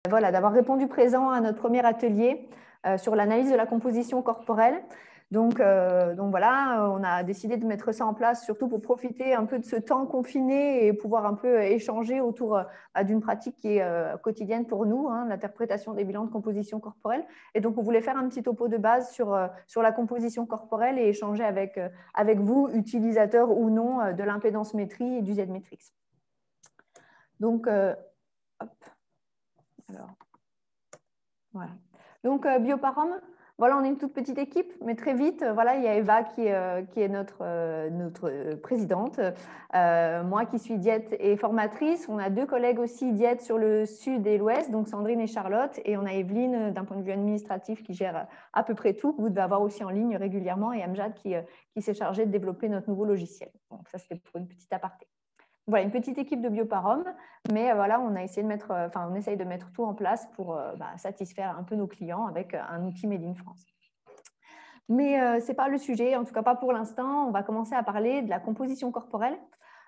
voilà, d'avoir répondu présent à notre premier atelier sur l'analyse de la composition corporelle. Donc voilà, on a décidé de mettre ça en place surtout pour profiter un peu de ce temps confiné et pouvoir un peu échanger autour d'une pratique qui est quotidienne pour nous, hein, l'interprétation des bilans de composition corporelle. Et donc, on voulait faire un petit topo de base sur la composition corporelle et échanger avec vous, utilisateurs ou non de l'impédance-métrie et du Z-métrix. Donc, hop. Alors, voilà. Donc, Bioparom, voilà, on est une toute petite équipe, mais très vite, voilà, il y a Eva qui est notre présidente, moi qui suis diète et formatrice. On a deux collègues aussi diète sur le sud et l'ouest, donc Sandrine et Charlotte, et on a Evelyne d'un point de vue administratif qui gère à peu près tout, que vous devez avoir aussi en ligne régulièrement, et Amjad qui s'est chargé de développer notre nouveau logiciel. Donc ça, c'était pour une petite aparté. Voilà, une petite équipe de Bioparom, mais voilà, on essaye de mettre tout en place pour satisfaire un peu nos clients avec un outil Made in France. Mais ce n'est pas le sujet, en tout cas pas pour l'instant. On va commencer à parler de la composition corporelle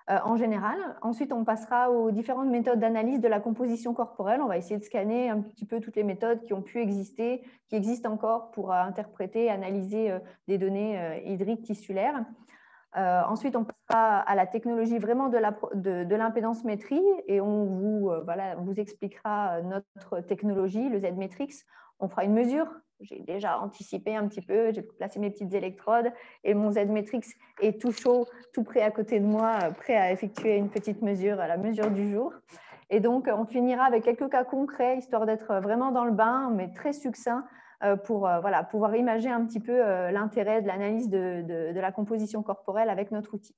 en général. Ensuite, on passera aux différentes méthodes d'analyse de la composition corporelle. On va essayer de scanner un petit peu toutes les méthodes qui ont pu exister, qui existent encore pour interpréter, analyser des données hydriques tissulaires. Ensuite, on passera à la technologie vraiment de l'impédance-métrie et on vous expliquera notre technologie, le Z-Matrix. On fera une mesure. J'ai déjà anticipé un petit peu, j'ai placé mes petites électrodes et mon Z-Matrix est tout chaud, tout prêt à côté de moi, prêt à effectuer une petite mesure, la mesure du jour. Et donc, on finira avec quelques cas concrets, histoire d'être vraiment dans le bain, mais très succinct, pour pouvoir imaginer un petit peu l'intérêt de l'analyse de la composition corporelle avec notre outil.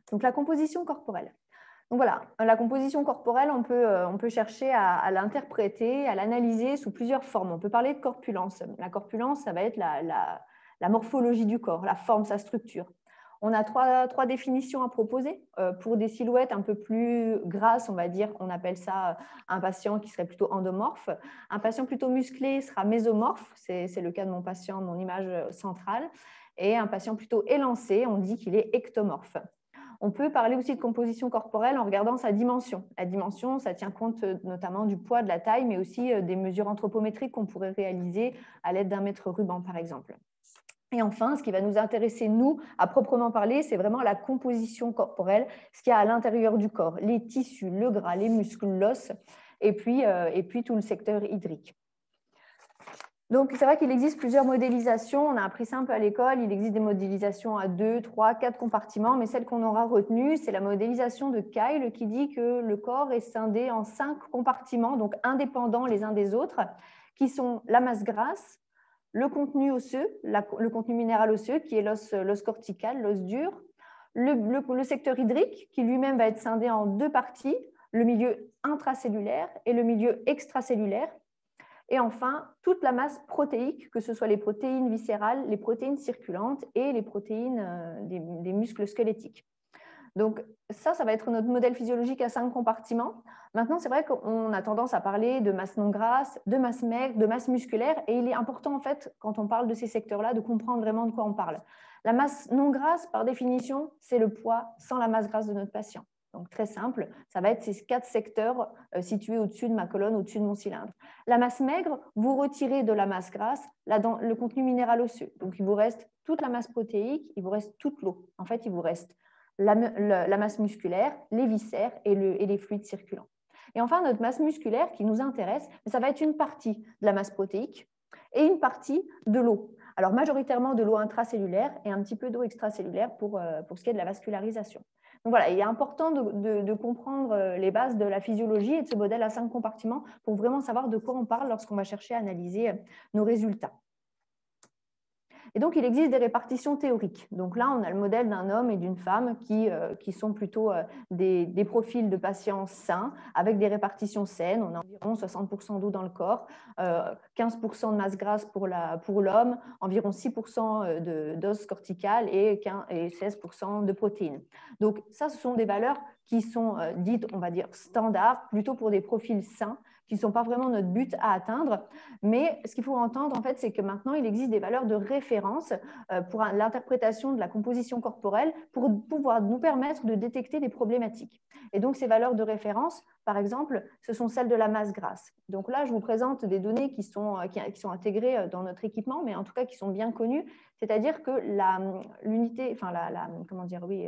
Donc, la composition corporelle. Donc voilà, la composition corporelle, on peut chercher à l'interpréter, à l'analyser sous plusieurs formes. On peut parler de corpulence. La corpulence, ça va être la morphologie du corps, la forme, sa structure. On a trois définitions à proposer. Pour des silhouettes un peu plus grasses, on va dire, on appelle ça un patient qui serait plutôt endomorphe. Un patient plutôt musclé sera mésomorphe, c'est le cas de mon patient, mon image centrale. Et un patient plutôt élancé, on dit qu'il est ectomorphe. On peut parler aussi de composition corporelle en regardant sa dimension. La dimension, ça tient compte notamment du poids, de la taille, mais aussi des mesures anthropométriques qu'on pourrait réaliser à l'aide d'un mètre ruban, par exemple. Et enfin, ce qui va nous intéresser, nous, à proprement parler, c'est vraiment la composition corporelle, ce qu'il y a à l'intérieur du corps, les tissus, le gras, les muscles, l'os, et puis tout le secteur hydrique. Donc, c'est vrai qu'il existe plusieurs modélisations. On a appris ça un peu à l'école. Il existe des modélisations à 2, 3, 4 compartiments, mais celle qu'on aura retenue, c'est la modélisation de Kyle qui dit que le corps est scindé en 5 compartiments, donc indépendants les uns des autres, qui sont la masse grasse, le contenu osseux, le contenu minéral osseux, qui est l'os cortical, l'os dur, le secteur hydrique, qui lui-même va être scindé en 2 parties, le milieu intracellulaire et le milieu extracellulaire. Et enfin, toute la masse protéique, que ce soit les protéines viscérales, les protéines circulantes et les protéines des muscles squelettiques. Donc ça va être notre modèle physiologique à 5 compartiments. Maintenant, c'est vrai qu'on a tendance à parler de masse non grasse, de masse maigre, de masse musculaire. Et il est important, en fait, quand on parle de ces secteurs-là, de comprendre vraiment de quoi on parle. La masse non grasse, par définition, c'est le poids sans la masse grasse de notre patient. Donc, très simple, ça va être ces 4 secteurs situés au-dessus de ma colonne, au-dessus de mon cylindre. La masse maigre, vous retirez de la masse grasse le contenu minéral osseux. Donc, il vous reste toute la masse protéique, il vous reste toute l'eau. En fait, il vous reste la masse musculaire, les viscères et les fluides circulants. Et enfin, notre masse musculaire qui nous intéresse, ça va être une partie de la masse protéique et une partie de l'eau. Alors, majoritairement de l'eau intracellulaire et un petit peu d'eau extracellulaire pour ce qui est de la vascularisation. Donc voilà, il est important de comprendre les bases de la physiologie et de ce modèle à 5 compartiments pour vraiment savoir de quoi on parle lorsqu'on va chercher à analyser nos résultats. Et donc, il existe des répartitions théoriques. Donc là, on a le modèle d'un homme et d'une femme qui sont plutôt des profils de patients sains avec des répartitions saines. On a environ 60% d'eau dans le corps, 15% de masse grasse pour l'homme, environ 6% d'os cortical et 16% de protéines. Donc ça, ce sont des valeurs qui sont dites, on va dire, standards, plutôt pour des profils sains, qui ne sont pas vraiment notre but à atteindre. Mais ce qu'il faut entendre, en fait, c'est que maintenant, il existe des valeurs de référence référence pour l'interprétation de la composition corporelle pour pouvoir nous permettre de détecter des problématiques. Et donc, ces valeurs de référence, par exemple, ce sont celles de la masse grasse. Donc là, je vous présente des données qui sont intégrées dans notre équipement, mais en tout cas qui sont bien connues. C'est-à-dire que l'unité, enfin, comment dire, oui,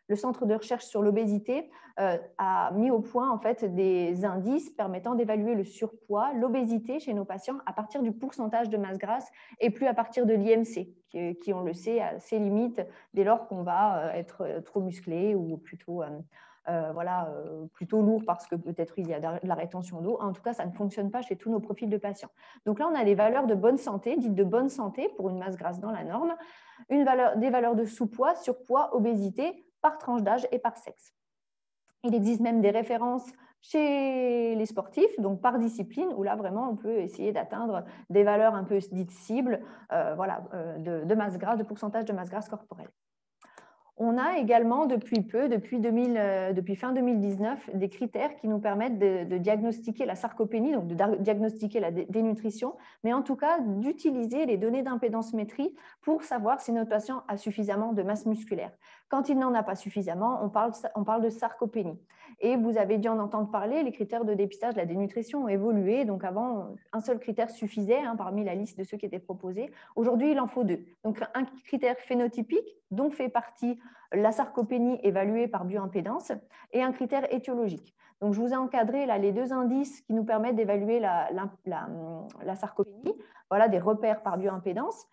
le Centre de recherche sur l'obésité a mis au point en fait des indices permettant d'évaluer le surpoids, l'obésité chez nos patients à partir du pourcentage de masse grasse et plus à partir de l'IMC, qui, on le sait, a ses limites dès lors qu'on va être trop musclé ou plutôt plutôt lourd parce que peut-être il y a de la rétention d'eau. En tout cas, ça ne fonctionne pas chez tous nos profils de patients. Donc là, on a les valeurs de bonne santé, dites de bonne santé pour une masse grasse dans la norme, des valeurs de sous-poids, surpoids, obésité par tranche d'âge et par sexe. Il existe même des références chez les sportifs, donc par discipline, où là vraiment on peut essayer d'atteindre des valeurs un peu dites cibles de masse grasse, de pourcentage de masse grasse corporelle. On a également depuis fin 2019, des critères qui nous permettent de diagnostiquer la sarcopénie, donc de diagnostiquer la dénutrition, mais en tout cas d'utiliser les données d'impédance-métrie pour savoir si notre patient a suffisamment de masse musculaire. Quand il n'en a pas suffisamment, on parle de sarcopénie. Et vous avez dû en entendre parler, les critères de dépistage de la dénutrition ont évolué. Donc avant, un seul critère suffisait parmi la liste de ceux qui étaient proposés. Aujourd'hui, il en faut deux. Donc un critère phénotypique dont fait partie la sarcopénie évaluée par bioimpédance et un critère étiologique. Donc, je vous ai encadré là les deux indices qui nous permettent d'évaluer la sarcopénie. Voilà des repères par bioimpédance,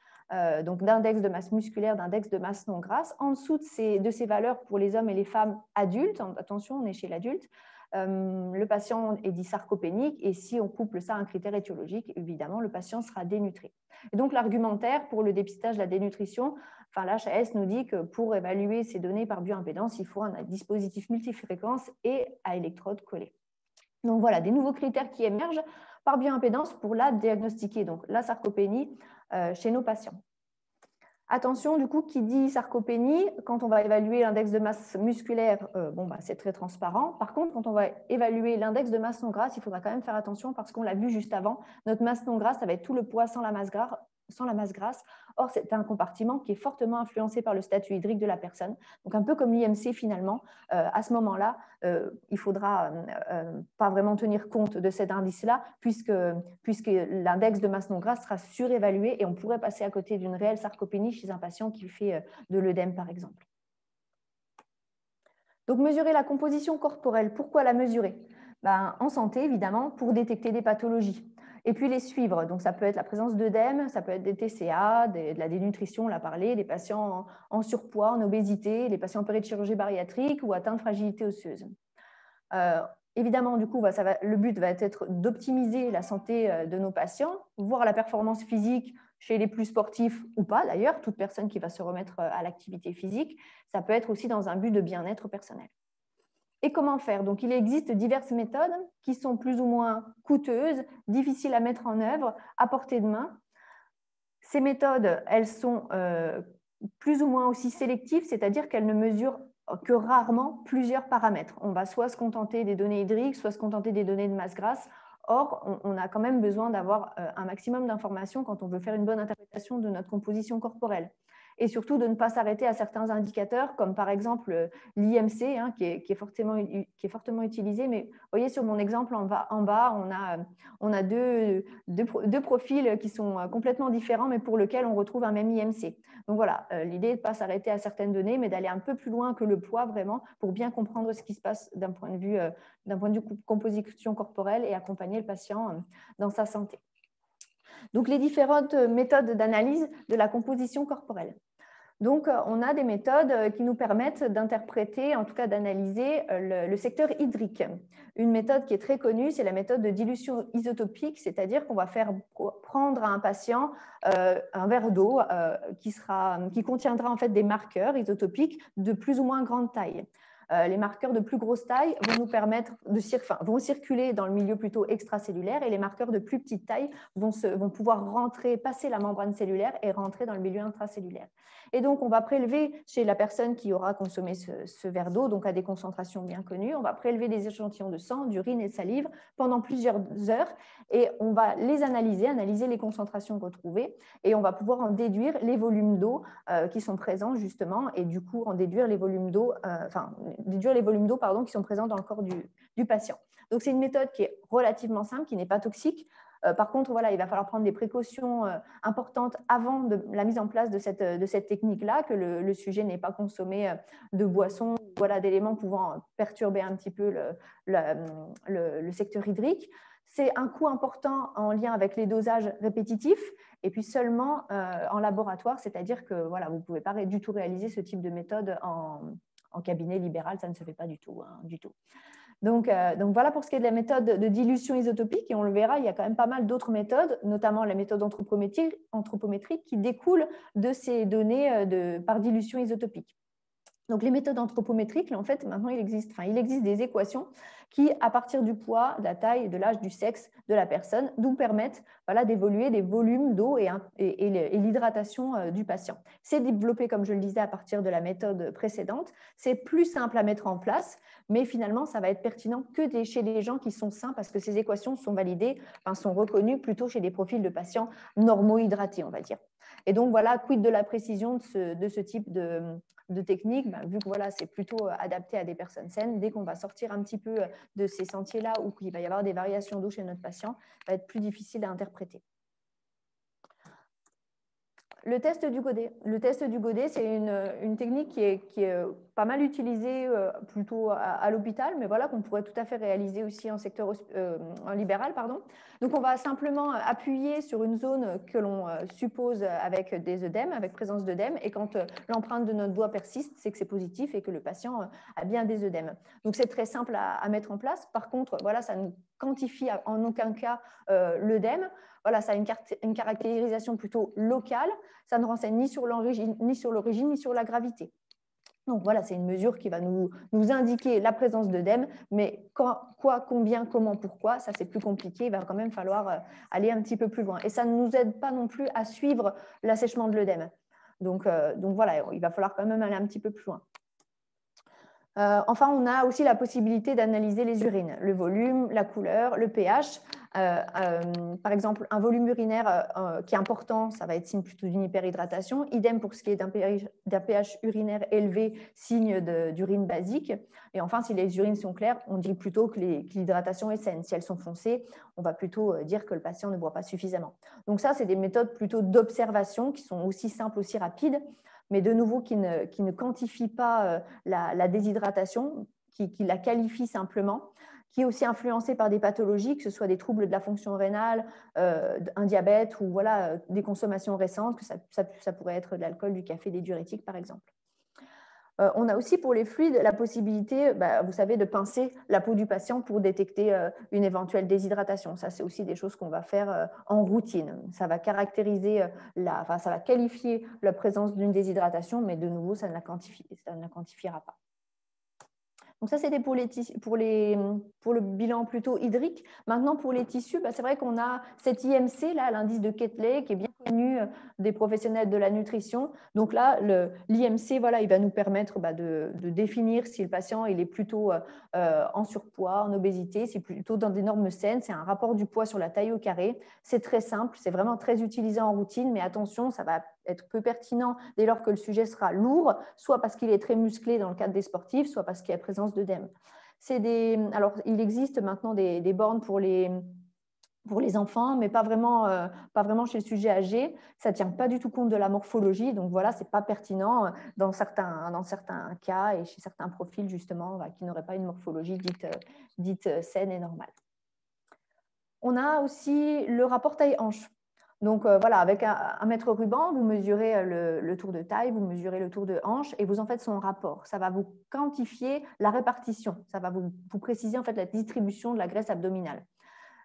donc d'index de masse musculaire, d'index de masse non grasse. En dessous de ces valeurs pour les hommes et les femmes adultes, attention, on est chez l'adulte, le patient est dit sarcopénique et si on couple ça à un critère étiologique, évidemment, le patient sera dénutré. Et donc, l'argumentaire pour le dépistage de la dénutrition, l'HAS nous dit que pour évaluer ces données par bioimpédance, il faut un dispositif multifréquence et à électrode collée. Donc, voilà, des nouveaux critères qui émergent par bioimpédance pour la diagnostiquer, donc la sarcopénie chez nos patients. Attention, du coup, qui dit sarcopénie, quand on va évaluer l'index de masse musculaire, c'est très transparent. Par contre, quand on va évaluer l'index de masse non grasse, il faudra quand même faire attention parce qu'on l'a vu juste avant, notre masse non grasse, ça va être tout le poids sans la masse grasse. Or, c'est un compartiment qui est fortement influencé par le statut hydrique de la personne. Donc, un peu comme l'IMC finalement, à ce moment-là, il ne faudra pas vraiment tenir compte de cet indice-là puisque l'index de masse non grasse sera surévalué et on pourrait passer à côté d'une réelle sarcopénie chez un patient qui fait de l'œdème, par exemple. Donc, mesurer la composition corporelle. Pourquoi la mesurer? En santé, évidemment, pour détecter des pathologies. Et puis les suivre. Donc, ça peut être la présence d'œdème, ça peut être des TCA, de la dénutrition, on l'a parlé, des patients en surpoids, en obésité, les patients opérés de chirurgie bariatrique ou atteints de fragilité osseuse. Évidemment, du coup, le but va être d'optimiser la santé de nos patients, voir la performance physique chez les plus sportifs ou pas, d'ailleurs, toute personne qui va se remettre à l'activité physique. Ça peut être aussi dans un but de bien-être personnel. Et comment faire? Donc, il existe diverses méthodes qui sont plus ou moins coûteuses, difficiles à mettre en œuvre, à portée de main. Ces méthodes, elles sont plus ou moins aussi sélectives, c'est-à-dire qu'elles ne mesurent que rarement plusieurs paramètres. On va soit se contenter des données hydriques, soit se contenter des données de masse grasse. Or, on a quand même besoin d'avoir un maximum d'informations quand on veut faire une bonne interprétation de notre composition corporelle. Et surtout de ne pas s'arrêter à certains indicateurs, comme par exemple l'IMC, qui est fortement utilisé. Mais vous voyez, sur mon exemple en bas, on a deux profils qui sont complètement différents, mais pour lesquels on retrouve un même IMC. Donc voilà, l'idée n'est de ne pas s'arrêter à certaines données, mais d'aller un peu plus loin que le poids, vraiment, pour bien comprendre ce qui se passe d'un point de vue composition corporelle et accompagner le patient dans sa santé. Donc, les différentes méthodes d'analyse de la composition corporelle. Donc, on a des méthodes qui nous permettent d'interpréter, en tout cas d'analyser le secteur hydrique. Une méthode qui est très connue, c'est la méthode de dilution isotopique, c'est-à-dire qu'on va faire prendre à un patient un verre d'eau qui contiendra en fait des marqueurs isotopiques de plus ou moins grande taille. Les marqueurs de plus grosse taille vont nous permettre vont circuler dans le milieu plutôt extracellulaire et les marqueurs de plus petite taille vont pouvoir passer la membrane cellulaire et rentrer dans le milieu intracellulaire. Et donc, on va prélever chez la personne qui aura consommé ce verre d'eau, donc à des concentrations bien connues, on va prélever des échantillons de sang, d'urine et de salive pendant plusieurs heures et on va les analyser les concentrations retrouvées et on va pouvoir en déduire les volumes d'eau qui sont présents justement et du coup en déduire les volumes d'eau, qui sont présents dans le corps du patient. Donc, c'est une méthode qui est relativement simple, qui n'est pas toxique. Par contre, voilà, il va falloir prendre des précautions importantes avant la mise en place de cette technique-là, que le sujet n'ait pas consommé de boissons, voilà, d'éléments pouvant perturber un petit peu le secteur hydrique. C'est un coût important en lien avec les dosages répétitifs et puis seulement en laboratoire, c'est-à-dire que voilà, vous ne pouvez pas du tout réaliser ce type de méthode en cabinet libéral, ça ne se fait pas du tout. Donc, voilà pour ce qui est de la méthode de dilution isotopique et on le verra, il y a quand même pas mal d'autres méthodes, notamment la méthode anthropométrique qui découle de ces données par dilution isotopique. Donc, les méthodes anthropométriques, en fait, maintenant, il existe des équations qui, à partir du poids, de la taille, de l'âge, du sexe de la personne, nous permettent d'évoluer des volumes d'eau et l'hydratation du patient. C'est développé, comme je le disais, à partir de la méthode précédente. C'est plus simple à mettre en place, mais finalement, ça va être pertinent que chez les gens qui sont sains parce que ces équations sont validées, sont reconnues plutôt chez des profils de patients normaux hydratés, on va dire. Et donc, voilà, quid de la précision de ce type de technique, vu que voilà, c'est plutôt adapté à des personnes saines, dès qu'on va sortir un petit peu de ces sentiers-là ou qu'il va y avoir des variations d'eau chez notre patient, ça va être plus difficile à interpréter. Le test du godet. Le test du godet, c'est une technique qui est pas mal utilisée plutôt à l'hôpital, mais voilà, qu'on pourrait tout à fait réaliser aussi en secteur en libéral. Donc, on va simplement appuyer sur une zone que l'on suppose avec des œdèmes, avec présence d'œdèmes, et quand l'empreinte de notre doigt persiste, c'est que c'est positif et que le patient a bien des œdèmes. Donc, c'est très simple à mettre en place. Par contre, voilà, ça ne quantifie en aucun cas l'œdème. Voilà, ça a une caractérisation plutôt locale. Ça ne renseigne ni sur l'origine, ni sur la gravité. Donc voilà, c'est une mesure qui va nous indiquer la présence d'œdème, mais quoi, combien, comment, pourquoi, ça c'est plus compliqué. Il va quand même falloir aller un petit peu plus loin. Et ça ne nous aide pas non plus à suivre l'assèchement de l'œdème. Donc voilà, il va falloir quand même aller un petit peu plus loin. Enfin, on a aussi la possibilité d'analyser les urines, le volume, la couleur, le pH. Par exemple, un volume urinaire qui est important, ça va être signe plutôt d'une hyperhydratation. Idem pour ce qui est d'un pH urinaire élevé, signe d'urine basique. Et enfin, si les urines sont claires, on dit plutôt que l'hydratation est saine. Si elles sont foncées, on va plutôt dire que le patient ne boit pas suffisamment. Donc ça, c'est des méthodes plutôt d'observation qui sont aussi simples, aussi rapides, mais de nouveau qui ne quantifie pas la déshydratation, qui la qualifie simplement, qui est aussi influencée par des pathologies, que ce soit des troubles de la fonction rénale, un diabète ou voilà, des consommations récentes, que ça pourrait être de l'alcool, du café, des diurétiques par exemple. On a aussi pour les fluides la possibilité, vous savez, de pincer la peau du patient pour détecter une éventuelle déshydratation. Ça, c'est aussi des choses qu'on va faire en routine. Ça va caractériser, ça va qualifier la présence d'une déshydratation, mais de nouveau, ça ne la quantifiera pas. Donc ça, c'était pour le bilan plutôt hydrique. Maintenant, pour les tissus, c'est vrai qu'on a cet IMC, là, l'indice de Ketley, qui est bien connu des professionnels de la nutrition. Donc là, l'IMC, voilà, il va nous permettre de définir si le patient il est plutôt en surpoids, en obésité, c'est plutôt dans des normes saines. C'est un rapport du poids sur la taille au carré. C'est très simple, c'est vraiment très utilisé en routine, mais attention, ça va être peu pertinent dès lors que le sujet sera lourd, soit parce qu'il est très musclé dans le cadre des sportifs, soit parce qu'il y a présence d'œdème. Alors, il existe maintenant des bornes pour les enfants, mais pas vraiment chez le sujet âgé. Ça ne tient pas du tout compte de la morphologie, donc voilà, ce n'est pas pertinent dans certains cas et chez certains profils, justement, qui n'auraient pas une morphologie dite saine et normale. On a aussi le rapport taille-hanche. Donc voilà, avec un mètre ruban, vous mesurez le tour de taille, vous mesurez le tour de hanche et vous en faites son rapport. Ça va vous quantifier la répartition, ça va vous préciser en fait la distribution de la graisse abdominale.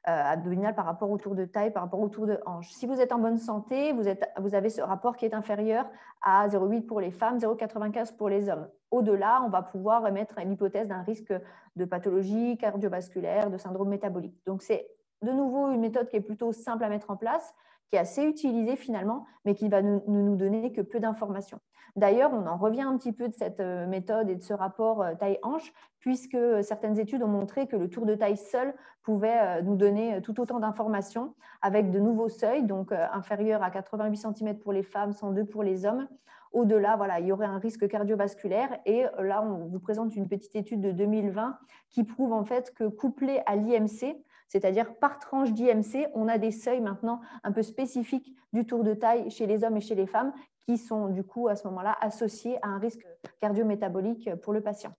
Par rapport au tour de taille, par rapport au tour de hanche. Si vous êtes en bonne santé, vous avez ce rapport qui est inférieur à 0,8 pour les femmes, 0,95 pour les hommes. au-delà, on va pouvoir émettre l'hypothèse d'un risque de pathologie cardiovasculaire, de syndrome métabolique. Donc, c'est de nouveau une méthode qui est plutôt simple à mettre en place, qui est assez utilisée finalement, mais qui va ne nous donner que peu d'informations. D'ailleurs, on en revient un petit peu de cette méthode et de ce rapport taille-hanche, puisque certaines études ont montré que le tour de taille seul pouvait nous donner tout autant d'informations avec de nouveaux seuils, donc inférieurs à 88 cm pour les femmes, 102 pour les hommes. Au-delà, voilà, il y aurait un risque cardiovasculaire. Et là, on vous présente une petite étude de 2020 qui prouve en fait que couplé à l'IMC, c'est-à-dire par tranche d'IMC, on a des seuils maintenant un peu spécifiques du tour de taille chez les hommes et chez les femmes qui sont du coup à ce moment-là associés à un risque cardio-métabolique pour le patient.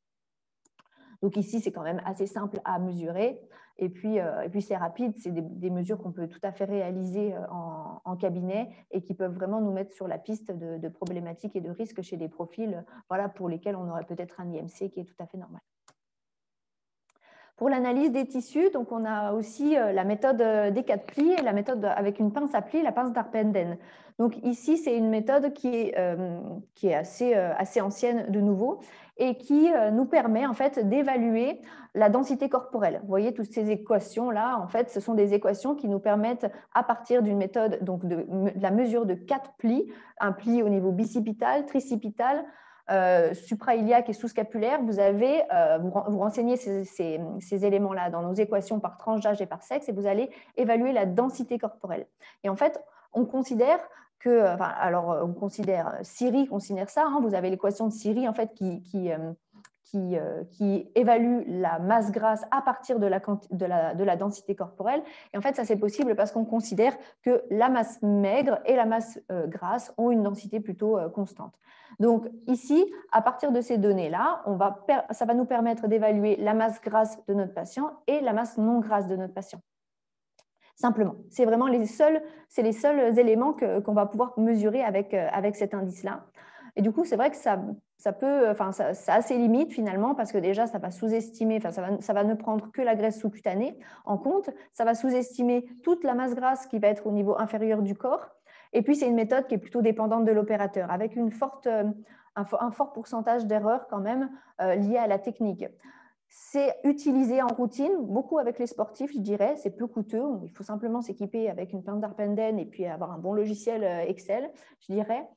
Donc ici, c'est quand même assez simple à mesurer. Et puis c'est rapide, c'est des mesures qu'on peut tout à fait réaliser en cabinet et qui peuvent vraiment nous mettre sur la piste de problématiques et de risques chez des profils voilà, pour lesquels on aurait peut-être un IMC qui est tout à fait normal. Pour l'analyse des tissus, donc on a aussi la méthode des 4 plis et la méthode avec une pince à plis, la pince d'Arpenden. Donc ici, c'est une méthode qui est assez ancienne de nouveau et qui nous permet en fait d'évaluer la densité corporelle. Vous voyez toutes ces équations-là, en fait, ce sont des équations qui nous permettent, à partir d'une méthode donc de la mesure de 4 plis, un pli au niveau bicipital, tricipital, suprailiaque et sous-scapulaire, vous renseignez ces éléments-là dans nos équations par tranche d'âge et par sexe et vous allez évaluer la densité corporelle. Et en fait, on considère que, enfin, alors on considère, Siri considère ça, hein, vous avez l'équation de Siri en fait qui évalue la masse grasse à partir de la densité corporelle. Et en fait, ça c'est possible parce qu'on considère que la masse maigre et la masse grasse ont une densité plutôt constante. Donc ici, à partir de ces données-là, ça va nous permettre d'évaluer la masse grasse de notre patient et la masse non grasse de notre patient. Simplement, c'est vraiment les seuls éléments qu'on va pouvoir mesurer avec cet indice-là. Et du coup, c'est vrai que ça a ses limites finalement, parce que déjà, ça va sous-estimer, ça va ne prendre que la graisse sous-cutanée en compte, ça va sous-estimer toute la masse grasse qui va être au niveau inférieur du corps. Et puis, c'est une méthode qui est plutôt dépendante de l'opérateur, avec un fort pourcentage d'erreurs quand même liées à la technique. C'est utilisé en routine, beaucoup avec les sportifs, je dirais. C'est peu coûteux. Il faut simplement s'équiper avec une pince d'Arpenden et puis avoir un bon logiciel Excel, je dirais.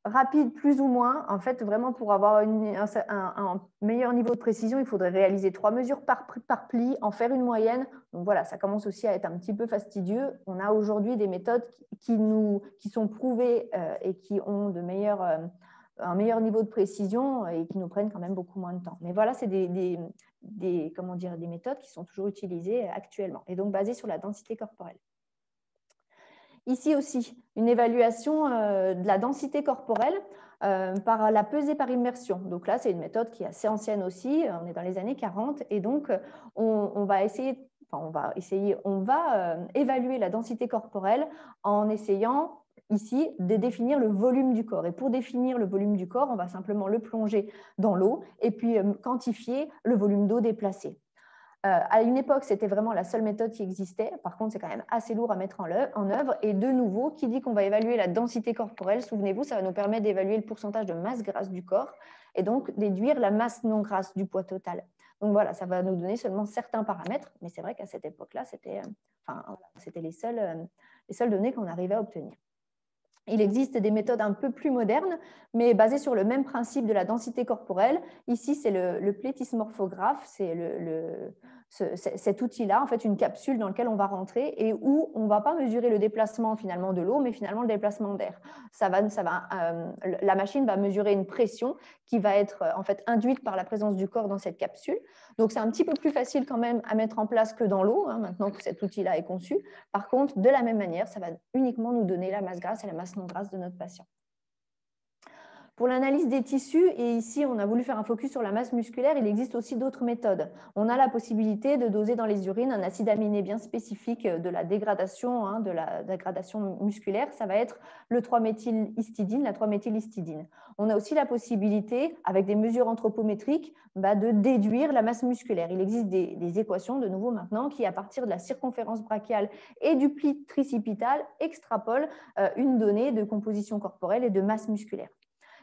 Rapide, plus ou moins. En fait, vraiment, pour avoir un meilleur niveau de précision, il faudrait réaliser 3 mesures par pli, en faire une moyenne. Donc voilà, ça commence aussi à être un petit peu fastidieux. On a aujourd'hui des méthodes qui sont prouvées et qui ont un meilleur niveau de précision et qui nous prennent quand même beaucoup moins de temps. Mais voilà, c'est des méthodes qui sont toujours utilisées actuellement et donc basées sur la densité corporelle. Ici aussi, une évaluation de la densité corporelle par la pesée par immersion. Donc là, c'est une méthode qui est assez ancienne aussi, on est dans les années 40 et donc on va évaluer la densité corporelle en essayant ici de définir le volume du corps. Et pour définir le volume du corps, on va simplement le plonger dans l'eau et puis quantifier le volume d'eau déplacé. À une époque, c'était vraiment la seule méthode qui existait. Par contre, c'est quand même assez lourd à mettre en œuvre. Et de nouveau, qui dit qu'on va évaluer la densité corporelle, souvenez-vous, ça va nous permettre d'évaluer le pourcentage de masse grasse du corps et donc déduire la masse non grasse du poids total. Donc voilà, ça va nous donner seulement certains paramètres, mais c'est vrai qu'à cette époque-là, c'était les seules données qu'on arrivait à obtenir. Il existe des méthodes un peu plus modernes, mais basées sur le même principe de la densité corporelle. Ici, c'est le plétismorphographe, c'est cet outil-là, en fait, une capsule dans laquelle on va rentrer et où on ne va pas mesurer le déplacement finalement de l'eau, mais finalement le déplacement d'air. La machine va mesurer une pression qui va être en fait induite par la présence du corps dans cette capsule. Donc, c'est un petit peu plus facile quand même à mettre en place que dans l'eau, hein, maintenant que cet outil-là est conçu. Par contre, de la même manière, ça va uniquement nous donner la masse grasse et la masse non grasse de notre patient. Pour l'analyse des tissus, et ici on a voulu faire un focus sur la masse musculaire, il existe aussi d'autres méthodes. On a la possibilité de doser dans les urines un acide aminé bien spécifique de la dégradation, de la dégradation musculaire, ça va être le 3-méthylhistidine, la 3-méthylhistidine. On a aussi la possibilité, avec des mesures anthropométriques, de déduire la masse musculaire. Il existe des équations, de nouveau maintenant, qui à partir de la circonférence brachiale et du pli tricipital extrapolent une donnée de composition corporelle et de masse musculaire.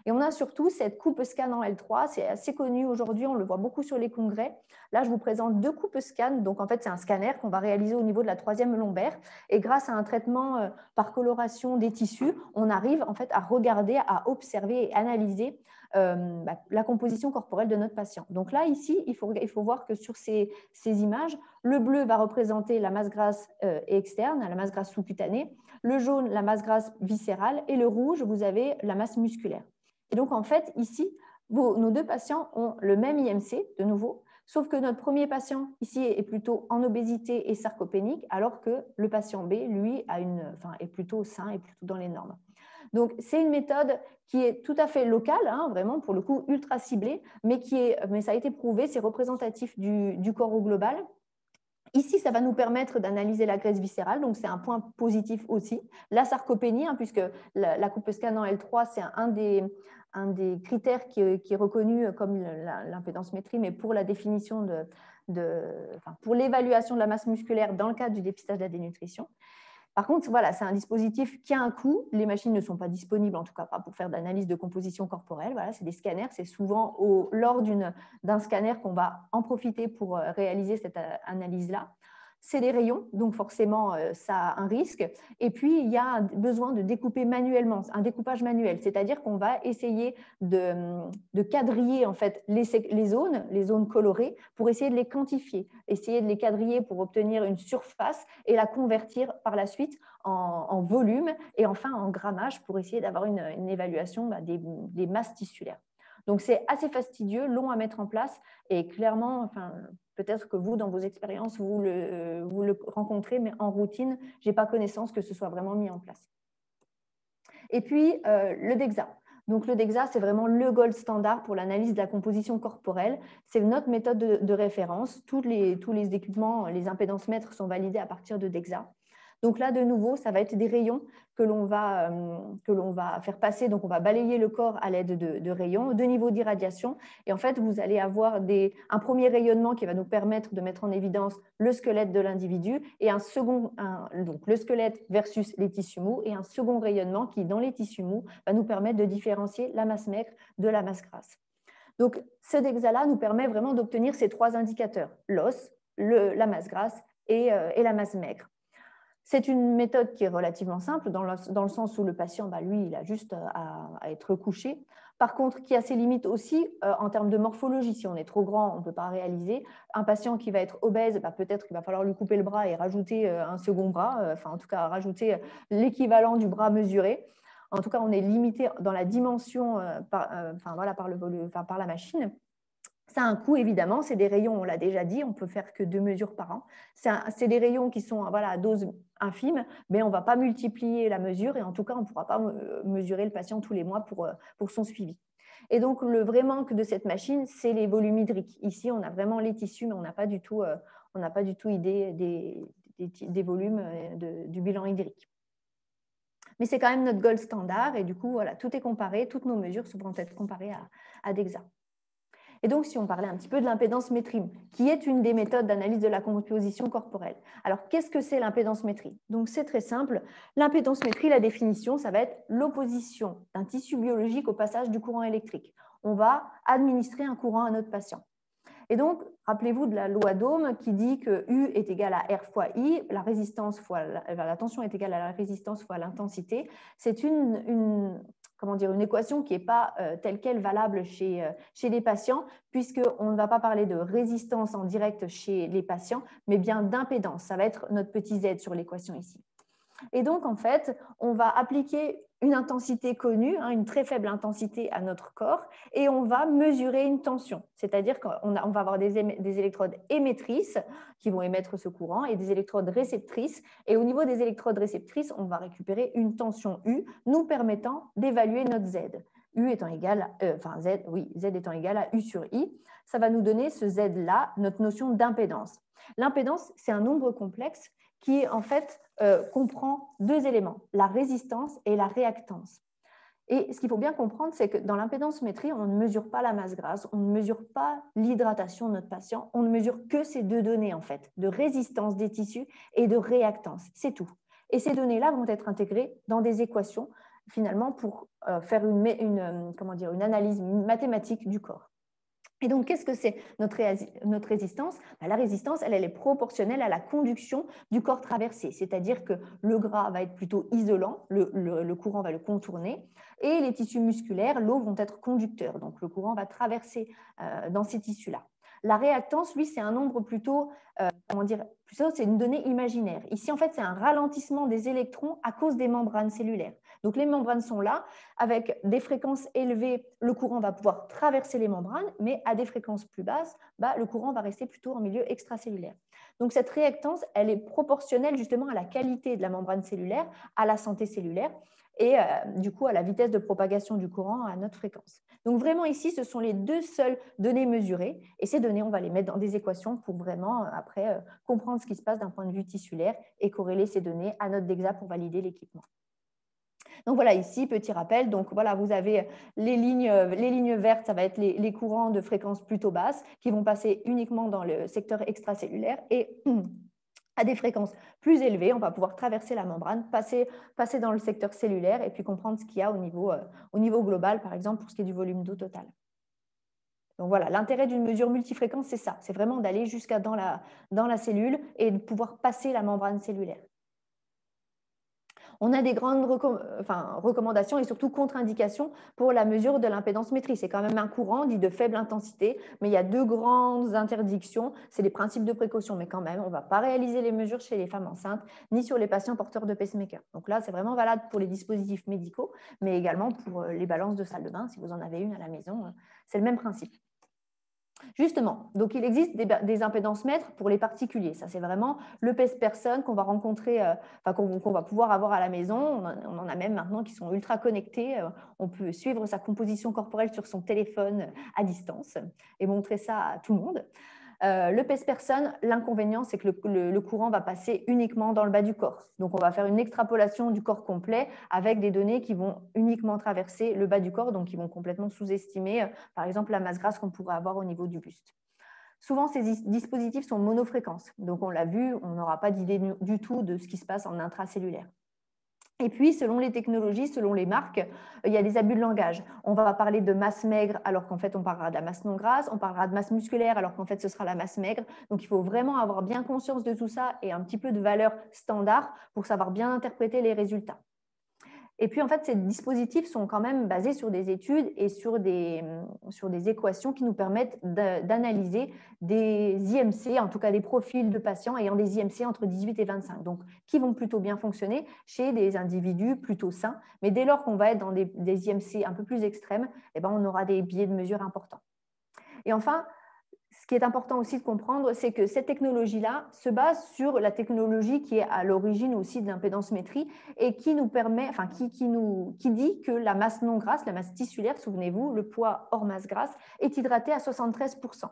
Et on a surtout cette coupe scan en L3, c'est assez connu aujourd'hui, on le voit beaucoup sur les congrès. Là, je vous présente 2 coupes scan, donc en fait, c'est un scanner qu'on va réaliser au niveau de la 3e lombaire. Et grâce à un traitement par coloration des tissus, on arrive en fait à regarder, à observer et analyser la composition corporelle de notre patient. Donc là, ici, il faut voir que sur ces images, le bleu va représenter la masse grasse externe, la masse grasse sous-cutanée, le jaune, la masse grasse viscérale, et le rouge, vous avez la masse musculaire. Et donc, en fait, ici, nos 2 patients ont le même IMC, de nouveau, sauf que notre premier patient, ici, est plutôt en obésité et sarcopénique, alors que le patient B, lui, est plutôt sain et plutôt dans les normes. Donc, c'est une méthode qui est tout à fait locale, hein, vraiment, pour le coup, ultra ciblée, mais ça a été prouvé, c'est représentatif du corps au global. Ici, ça va nous permettre d'analyser la graisse viscérale, donc c'est un point positif aussi. La sarcopénie, hein, puisque la coupe scan en L3, c'est un des critères qui est reconnu comme l'impédance-métrie, mais pour la définition pour l'évaluation de la masse musculaire dans le cadre du dépistage de la dénutrition. Par contre, voilà, c'est un dispositif qui a un coût. Les machines ne sont pas disponibles, en tout cas pas pour faire d'analyse de composition corporelle. Voilà, c'est des scanners. C'est souvent lors d'un scanner qu'on va en profiter pour réaliser cette analyse-là. C'est des rayons, donc forcément, ça a un risque. Et puis, il y a un besoin de découper manuellement, un découpage manuel, c'est-à-dire qu'on va essayer de quadriller en fait, les zones colorées pour essayer de les quantifier, essayer de les quadriller pour obtenir une surface et la convertir par la suite en volume et enfin en grammage pour essayer d'avoir une évaluation des masses tissulaires. Donc, c'est assez fastidieux, long à mettre en place et clairement, peut-être que vous, dans vos expériences, vous le rencontrez, mais en routine, je n'ai pas connaissance que ce soit vraiment mis en place. Et puis, le DEXA. Donc, le DEXA, c'est vraiment le gold standard pour l'analyse de la composition corporelle. C'est notre méthode de référence. Tous les équipements, les impédancemètres sont validés à partir de DEXA. Donc là, de nouveau, ça va être des rayons que l'on va faire passer. Donc, on va balayer le corps à l'aide de rayons, de niveaux d'irradiation. Et en fait, vous allez avoir un premier rayonnement qui va nous permettre de mettre en évidence le squelette de l'individu et donc le squelette versus les tissus mous et un second rayonnement qui, dans les tissus mous, va nous permettre de différencier la masse maigre de la masse grasse. Donc, ce DEXA-là nous permet vraiment d'obtenir ces 3 indicateurs, l'os, la masse grasse et la masse maigre. C'est une méthode qui est relativement simple dans le sens où le patient, lui, il a juste à être couché. Par contre, qui a ses limites aussi en termes de morphologie. Si on est trop grand, on ne peut pas réaliser. Un patient qui va être obèse, peut-être qu'il va falloir lui couper le bras et rajouter un second bras, en tout cas rajouter l'équivalent du bras mesuré. En tout cas, on est limité dans la dimension par la machine. Ça a un coût, évidemment. C'est des rayons, on l'a déjà dit, on ne peut faire que 2 mesures par an. C'est des rayons qui sont à dose infime, mais on ne va pas multiplier la mesure et en tout cas, on ne pourra pas mesurer le patient tous les mois pour son suivi. Et donc, le vrai manque de cette machine, c'est les volumes hydriques. Ici, on a vraiment les tissus, mais on n'a pas du tout idée des volumes du bilan hydrique. Mais c'est quand même notre gold standard et du coup, voilà, tout est comparé, toutes nos mesures pourront être comparées à DEXA. Et donc, si on parlait un petit peu de l'impédance-métrie, qui est une des méthodes d'analyse de la composition corporelle. Alors, qu'est-ce que c'est l'impédance-métrie? Donc, c'est très simple. L'impédance-métrie, la définition, ça va être l'opposition d'un tissu biologique au passage du courant électrique. On va administrer un courant à notre patient. Et donc, rappelez-vous de la loi d'Ohm qui dit que U est égal à R fois I, la tension est égale à la résistance fois l'intensité. C'est une équation qui n'est pas telle qu'elle valable chez les patients, puisqu'on ne va pas parler de résistance en direct chez les patients, mais bien d'impédance. Ça va être notre petit Z sur l'équation ici. Et donc, en fait, on va appliquer une intensité connue, une très faible intensité à notre corps, et on va mesurer une tension. C'est-à-dire qu'on va avoir des électrodes émettrices qui vont émettre ce courant et des électrodes réceptrices. Et au niveau des électrodes réceptrices, on va récupérer une tension U, nous permettant d'évaluer notre Z. Z étant égal à U sur I. Ça va nous donner ce Z-là, notre notion d'impédance. L'impédance, c'est un nombre complexe qui en fait comprend 2 éléments, la résistance et la réactance. Et ce qu'il faut bien comprendre, c'est que dans l'impédance-métrie, on ne mesure pas la masse grasse, on ne mesure pas l'hydratation de notre patient, on ne mesure que ces 2 données en fait, de résistance des tissus et de réactance, c'est tout. Et ces données-là vont être intégrées dans des équations. finalement pour faire une analyse mathématique du corps. Et donc, qu'est-ce que c'est notre résistance? La résistance, elle est proportionnelle à la conduction du corps traversé, c'est-à-dire que le gras va être plutôt isolant, le courant va le contourner, et les tissus musculaires, l'eau, vont être conducteurs, donc le courant va traverser dans ces tissus-là. La réactance, lui, c'est un nombre plutôt, c'est une donnée imaginaire. Ici, en fait, c'est un ralentissement des électrons à cause des membranes cellulaires. Donc, les membranes sont là. Avec des fréquences élevées, le courant va pouvoir traverser les membranes, mais à des fréquences plus basses, le courant va rester plutôt en milieu extracellulaire. Donc, cette réactance, elle est proportionnelle justement à la qualité de la membrane cellulaire, à la santé cellulaire et du coup à la vitesse de propagation du courant à notre fréquence. Donc, vraiment ici, ce sont les deux seules données mesurées. Et ces données, on va les mettre dans des équations pour vraiment, après, comprendre ce qui se passe d'un point de vue tissulaire et corréler ces données à notre DEXA pour valider l'équipement. Donc voilà, ici, petit rappel, donc voilà, vous avez les lignes vertes, ça va être les courants de fréquence plutôt basse qui vont passer uniquement dans le secteur extracellulaire et à des fréquences plus élevées, on va pouvoir traverser la membrane, passer dans le secteur cellulaire et puis comprendre ce qu'il y a au niveau global, par exemple, pour ce qui est du volume d'eau total. Donc voilà, l'intérêt d'une mesure multifréquence, c'est ça, c'est vraiment d'aller jusqu'à dans la cellule et de pouvoir passer la membrane cellulaire. On a des grandes recommandations et surtout contre-indications pour la mesure de l'impédance métrie. C'est quand même un courant dit de faible intensité, mais il y a deux grandes interdictions. C'est les principes de précaution, mais quand même, on ne va pas réaliser les mesures chez les femmes enceintes ni sur les patients porteurs de pacemaker. Donc là, c'est vraiment valable pour les dispositifs médicaux, mais également pour les balances de salle de bain, si vous en avez une à la maison. C'est le même principe. Justement, donc il existe des impédances mètres pour les particuliers. Ça, c'est vraiment le pèse-personne qu'on va rencontrer, qu'on va pouvoir avoir à la maison. On en a même maintenant qui sont ultra connectés. On peut suivre sa composition corporelle sur son téléphone à distance et montrer ça à tout le monde. Le pèse-personne, l'inconvénient, c'est que le courant va passer uniquement dans le bas du corps. Donc, on va faire une extrapolation du corps complet avec des données qui vont uniquement traverser le bas du corps, donc qui vont complètement sous-estimer, par exemple, la masse grasse qu'on pourrait avoir au niveau du buste. Souvent, ces dispositifs sont monofréquences. Donc, on l'a vu, on n'aura pas d'idée du tout de ce qui se passe en intracellulaire. Et puis, selon les technologies, selon les marques, il y a des abus de langage. On va parler de masse maigre alors qu'en fait, on parlera de la masse non grasse. On parlera de masse musculaire alors qu'en fait, ce sera la masse maigre. Donc, il faut vraiment avoir bien conscience de tout ça et un petit peu de valeur standard pour savoir bien interpréter les résultats. Et puis, en fait, ces dispositifs sont quand même basés sur des études et sur des équations qui nous permettent d'analyser des IMC, en tout cas des profils de patients ayant des IMC entre 18 et 25, donc qui vont plutôt bien fonctionner chez des individus plutôt sains. Mais dès lors qu'on va être dans des IMC un peu plus extrêmes, on aura des biais de mesure importants. Et enfin, ce qui est important aussi de comprendre, c'est que cette technologie-là se base sur la technologie qui est à l'origine aussi de l'impédance-métrie et qui nous permet, qui dit que la masse non grasse, la masse tissulaire, souvenez-vous, le poids hors masse grasse, est hydratée à 73%.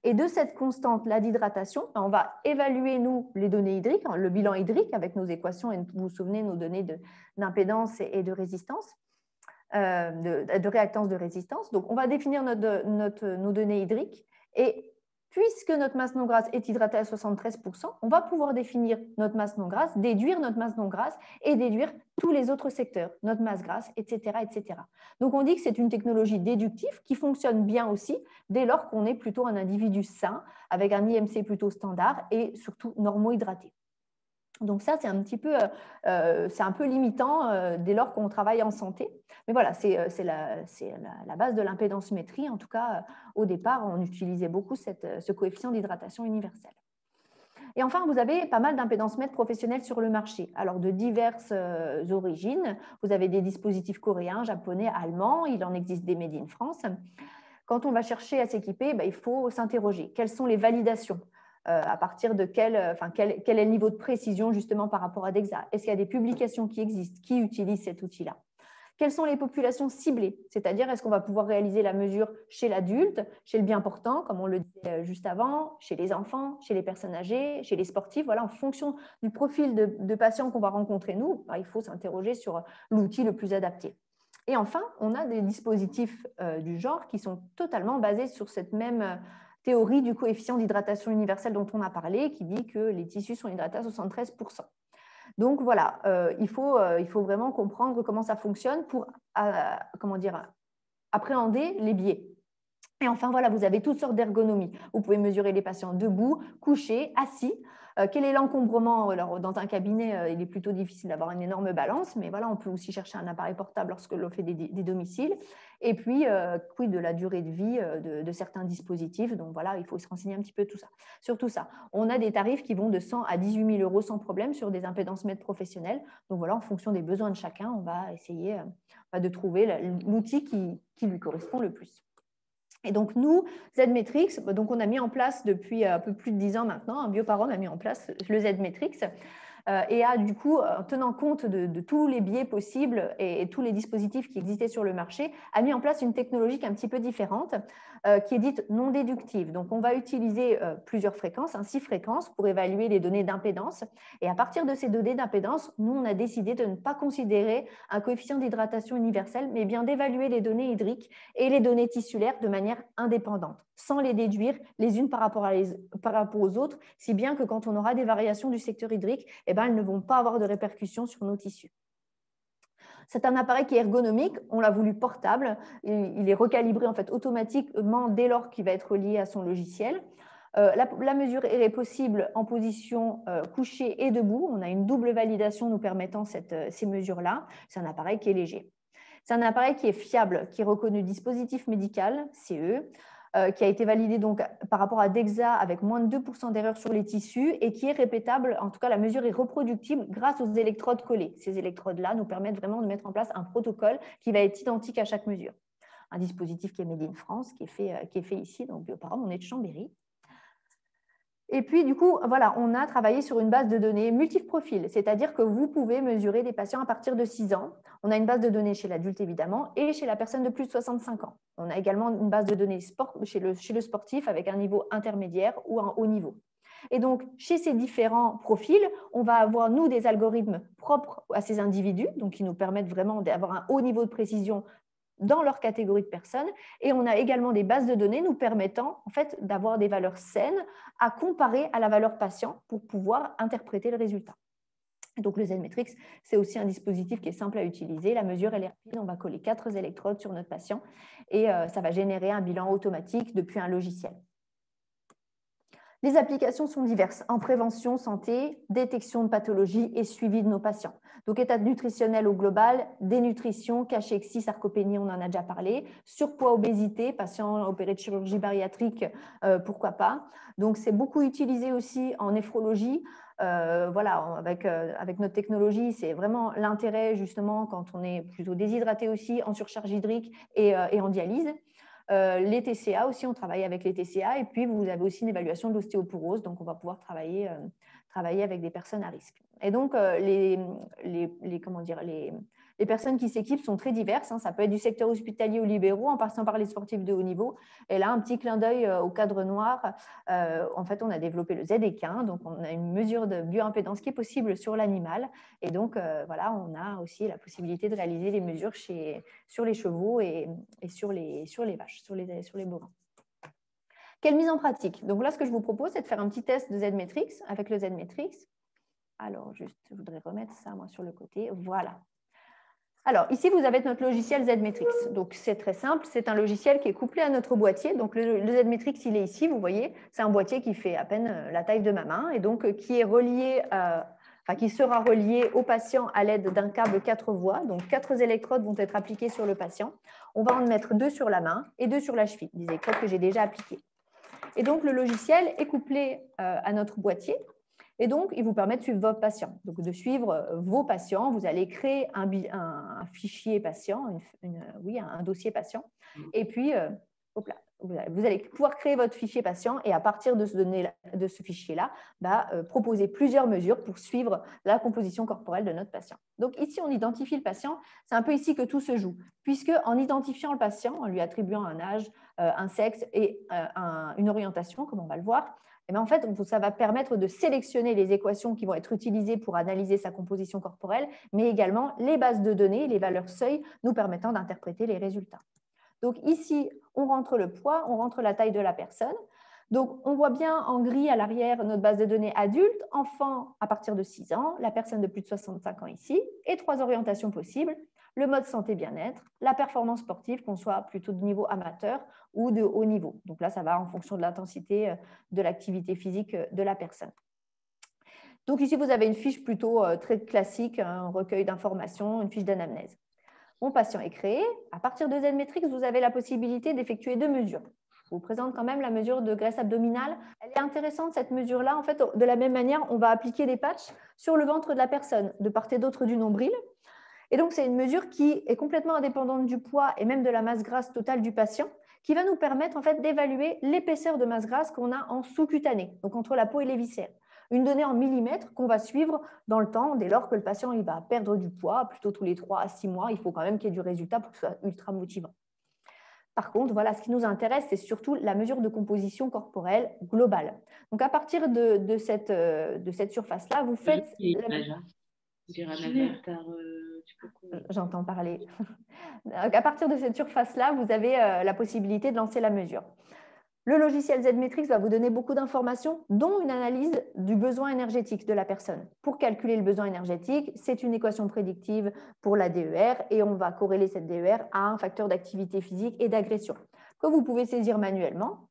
Et de cette constante-là d'hydratation, on va évaluer, nous, les données hydriques, le bilan hydrique avec nos équations, et vous vous souvenez, nos données d'impédance et de résistance, de réactance de résistance. Donc, on va définir nos données hydriques. Et puisque notre masse non grasse est hydratée à 73%, on va pouvoir définir notre masse non grasse, déduire notre masse non grasse et déduire tous les autres secteurs, notre masse grasse, etc., etc. Donc, on dit que c'est une technologie déductive qui fonctionne bien aussi dès lors qu'on est plutôt un individu sain, avec un IMC plutôt standard et surtout normo-hydraté. Donc ça, c'est un peu limitant dès lors qu'on travaille en santé. Mais voilà, c'est la base de l'impédance-métrie. En tout cas, au départ, on utilisait beaucoup ce coefficient d'hydratation universel. Et enfin, vous avez pas mal d'impédance-mètres professionnels sur le marché. Alors, de diverses origines. Vous avez des dispositifs coréens, japonais, allemands. Il en existe des made in France. Quand on va chercher à s'équiper, il faut s'interroger. Quelles sont les validations ? À partir de quel est le niveau de précision justement par rapport à DEXA? Est-ce qu'il y a des publications qui existent qui utilisent cet outil-là? Quelles sont les populations ciblées? C'est-à-dire, est-ce qu'on va pouvoir réaliser la mesure chez l'adulte, chez le bien portant, comme on le disait juste avant, chez les enfants, chez les personnes âgées, chez les sportifs? Voilà, en fonction du profil de patients qu'on va rencontrer, nous, il faut s'interroger sur l'outil le plus adapté. Et enfin, on a des dispositifs du genre qui sont totalement basés sur cette même théorie du coefficient d'hydratation universelle dont on a parlé, qui dit que les tissus sont hydratés à 73%. Donc voilà, il faut vraiment comprendre comment ça fonctionne pour appréhender les biais. Et enfin, voilà, vous avez toutes sortes d'ergonomies. Vous pouvez mesurer les patients debout, couchés, assis. Quel est l'encombrement? Alors, dans un cabinet, il est plutôt difficile d'avoir une énorme balance, mais voilà, on peut aussi chercher un appareil portable lorsque l'on fait des domiciles. Et puis, quid de la durée de vie de certains dispositifs. Donc voilà, il faut se renseigner un petit peu sur tout ça. On a des tarifs qui vont de 100 à 18 000 € sans problème sur des impédances mètres professionnelles. Donc voilà, en fonction des besoins de chacun, on va essayer de trouver l'outil qui lui correspond le plus. Et donc, nous, Z-Metrix, donc on a mis en place depuis un peu plus de 10 ans maintenant, Bioparom a mis en place le Z-Metrix et a du coup, en tenant compte de tous les biais possibles et tous les dispositifs qui existaient sur le marché, a mis en place une technologie qui est un petit peu différente, qui est dite non déductive. Donc, on va utiliser plusieurs fréquences, 6 fréquences pour évaluer les données d'impédance. Et à partir de ces données d'impédance, nous, on a décidé de ne pas considérer un coefficient d'hydratation universel, mais bien d'évaluer les données hydriques et les données tissulaires de manière indépendante, sans les déduire les unes par rapport aux autres, si bien que quand on aura des variations du secteur hydrique, eh ben, elles ne vont pas avoir de répercussions sur nos tissus. C'est un appareil qui est ergonomique, on l'a voulu portable, il est recalibré en fait automatiquement dès lors qu'il va être lié à son logiciel. La mesure est possible en position couchée et debout. On a une double validation nous permettant ces mesures-là. C'est un appareil qui est léger. C'est un appareil qui est fiable, qui est reconnu dispositif médical, CE, qui a été validé donc par rapport à DEXA avec moins de 2% d'erreur sur les tissus et qui est répétable. En tout cas, la mesure est reproductible grâce aux électrodes collées. Ces électrodes-là nous permettent vraiment de mettre en place un protocole qui va être identique à chaque mesure. Un dispositif qui est made in France, qui est fait ici, donc Bioparom, on est de Chambéry. Et puis, du coup, voilà, on a travaillé sur une base de données multiprofil, c'est-à-dire que vous pouvez mesurer des patients à partir de 6 ans. On a une base de données chez l'adulte, évidemment, et chez la personne de plus de 65 ans. On a également une base de données chez le sportif avec un niveau intermédiaire ou un haut niveau. Et donc, chez ces différents profils, on va avoir, nous, des algorithmes propres à ces individus, donc qui nous permettent vraiment d'avoir un haut niveau de précision dans leur catégorie de personnes. Et on a également des bases de données nous permettant en fait, d'avoir des valeurs saines à comparer à la valeur patient pour pouvoir interpréter le résultat. Donc, le Z-Metrix, c'est aussi un dispositif qui est simple à utiliser. La mesure, elle est rapide. On va coller 4 électrodes sur notre patient et ça va générer un bilan automatique depuis un logiciel. Les applications sont diverses en prévention, santé, détection de pathologies et suivi de nos patients. Donc, état nutritionnel au global, dénutrition, cachexie, sarcopénie, on en a déjà parlé, surpoids, obésité, patients opérés de chirurgie bariatrique, pourquoi pas. Donc, c'est beaucoup utilisé aussi en néphrologie. Voilà, avec notre technologie, c'est vraiment l'intérêt justement quand on est plutôt déshydraté aussi, en surcharge hydrique et en dialyse. Les TCA aussi, on travaille avec les TCA et puis vous avez aussi une évaluation de l'ostéoporose, donc on va pouvoir travailler avec des personnes à risque. Et donc, les personnes qui s'équipent sont très diverses, ça peut être du secteur hospitalier aux libéraux en passant par les sportifs de haut niveau. Et là, un petit clin d'œil au cadre noir, en fait, on a développé le Z-Equin, donc on a une mesure de bioimpédance qui est possible sur l'animal. Et donc, voilà, on a aussi la possibilité de réaliser les mesures sur les chevaux et sur les vaches, sur les bovins. Quelle mise en pratique? Donc là, ce que je vous propose, c'est de faire un petit test de Z-Metrix avec le Z-Metrix. Alors, juste, je voudrais remettre ça, moi, sur le côté. Voilà. Alors, ici, vous avez notre logiciel Z-Metrix. Donc, c'est très simple. C'est un logiciel qui est couplé à notre boîtier. Donc, le Z-Metrix, il est ici, vous voyez. C'est un boîtier qui fait à peine la taille de ma main et donc qui est relié qui sera relié au patient à l'aide d'un câble 4 voies. Donc, 4 électrodes vont être appliquées sur le patient. On va en mettre 2 sur la main et 2 sur la cheville, des électrodes que j'ai déjà appliquées. Et donc, le logiciel est couplé à notre boîtier. Et donc, il vous permet de suivre vos patients. Donc, de suivre vos patients, vous allez créer un fichier patient, un dossier patient. Et puis, vous allez pouvoir créer votre fichier patient et à partir de ce fichier-là, proposer plusieurs mesures pour suivre la composition corporelle de notre patient. Donc, ici, on identifie le patient. C'est un peu ici que tout se joue, puisque en identifiant le patient, en lui attribuant un âge, un sexe et une orientation, comme on va le voir, et bien en fait, ça va permettre de sélectionner les équations qui vont être utilisées pour analyser sa composition corporelle, mais également les bases de données, les valeurs seuil nous permettant d'interpréter les résultats. Donc ici, on rentre le poids, on rentre la taille de la personne. Donc, on voit bien en gris à l'arrière notre base de données adulte, enfant à partir de 6 ans, la personne de plus de 65 ans ici, et 3 orientations possibles, le mode santé-bien-être, la performance sportive, qu'on soit plutôt de niveau amateur ou de haut niveau. Donc là, ça va en fonction de l'intensité de l'activité physique de la personne. Donc ici, vous avez une fiche plutôt très classique, un recueil d'informations, une fiche d'anamnèse. Mon patient est créé. À partir de Z-Metrix, vous avez la possibilité d'effectuer 2 mesures. Je vous présente quand même la mesure de graisse abdominale. Elle est intéressante, cette mesure-là. En fait, de la même manière, on va appliquer des patchs sur le ventre de la personne, de part et d'autre du nombril. Et donc, c'est une mesure qui est complètement indépendante du poids et même de la masse grasse totale du patient, qui va nous permettre en fait, d'évaluer l'épaisseur de masse grasse qu'on a en sous-cutané, donc entre la peau et les viscères. Une donnée en millimètres qu'on va suivre dans le temps, dès lors que le patient il va perdre du poids, plutôt tous les 3 à 6 mois. Il faut quand même qu'il y ait du résultat pour que ce soit ultra motivant. Par contre, voilà, ce qui nous intéresse, c'est surtout la mesure de composition corporelle globale. Donc, à partir de cette surface-là, vous faites… J'entends parler. À partir de cette surface-là, vous avez la possibilité de lancer la mesure. Le logiciel Z-Metrix va vous donner beaucoup d'informations, dont une analyse du besoin énergétique de la personne. Pour calculer le besoin énergétique, c'est une équation prédictive pour la DER et on va corréler cette DER à un facteur d'activité physique et d'agression que vous pouvez saisir manuellement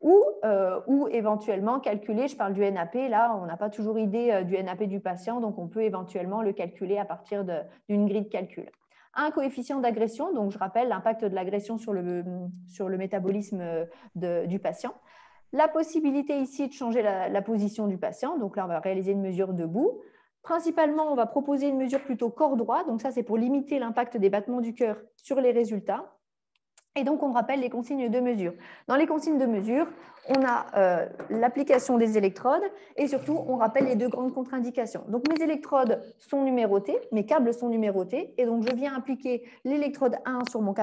ou éventuellement calculer, je parle du NAP, là on n'a pas toujours idée du NAP du patient, donc on peut éventuellement le calculer à partir d'une grille de calcul. Un coefficient d'agression, donc je rappelle l'impact de l'agression sur le métabolisme du patient. La possibilité ici de changer la position du patient, donc là on va réaliser une mesure debout. Principalement, on va proposer une mesure plutôt corps droit, donc ça c'est pour limiter l'impact des battements du cœur sur les résultats. Et donc, on rappelle les consignes de mesure. Dans les consignes de mesure, on a l'application des électrodes et surtout, on rappelle les 2 grandes contre-indications. Donc, mes électrodes sont numérotées, mes câbles sont numérotés et donc je viens appliquer l'électrode 1 sur mon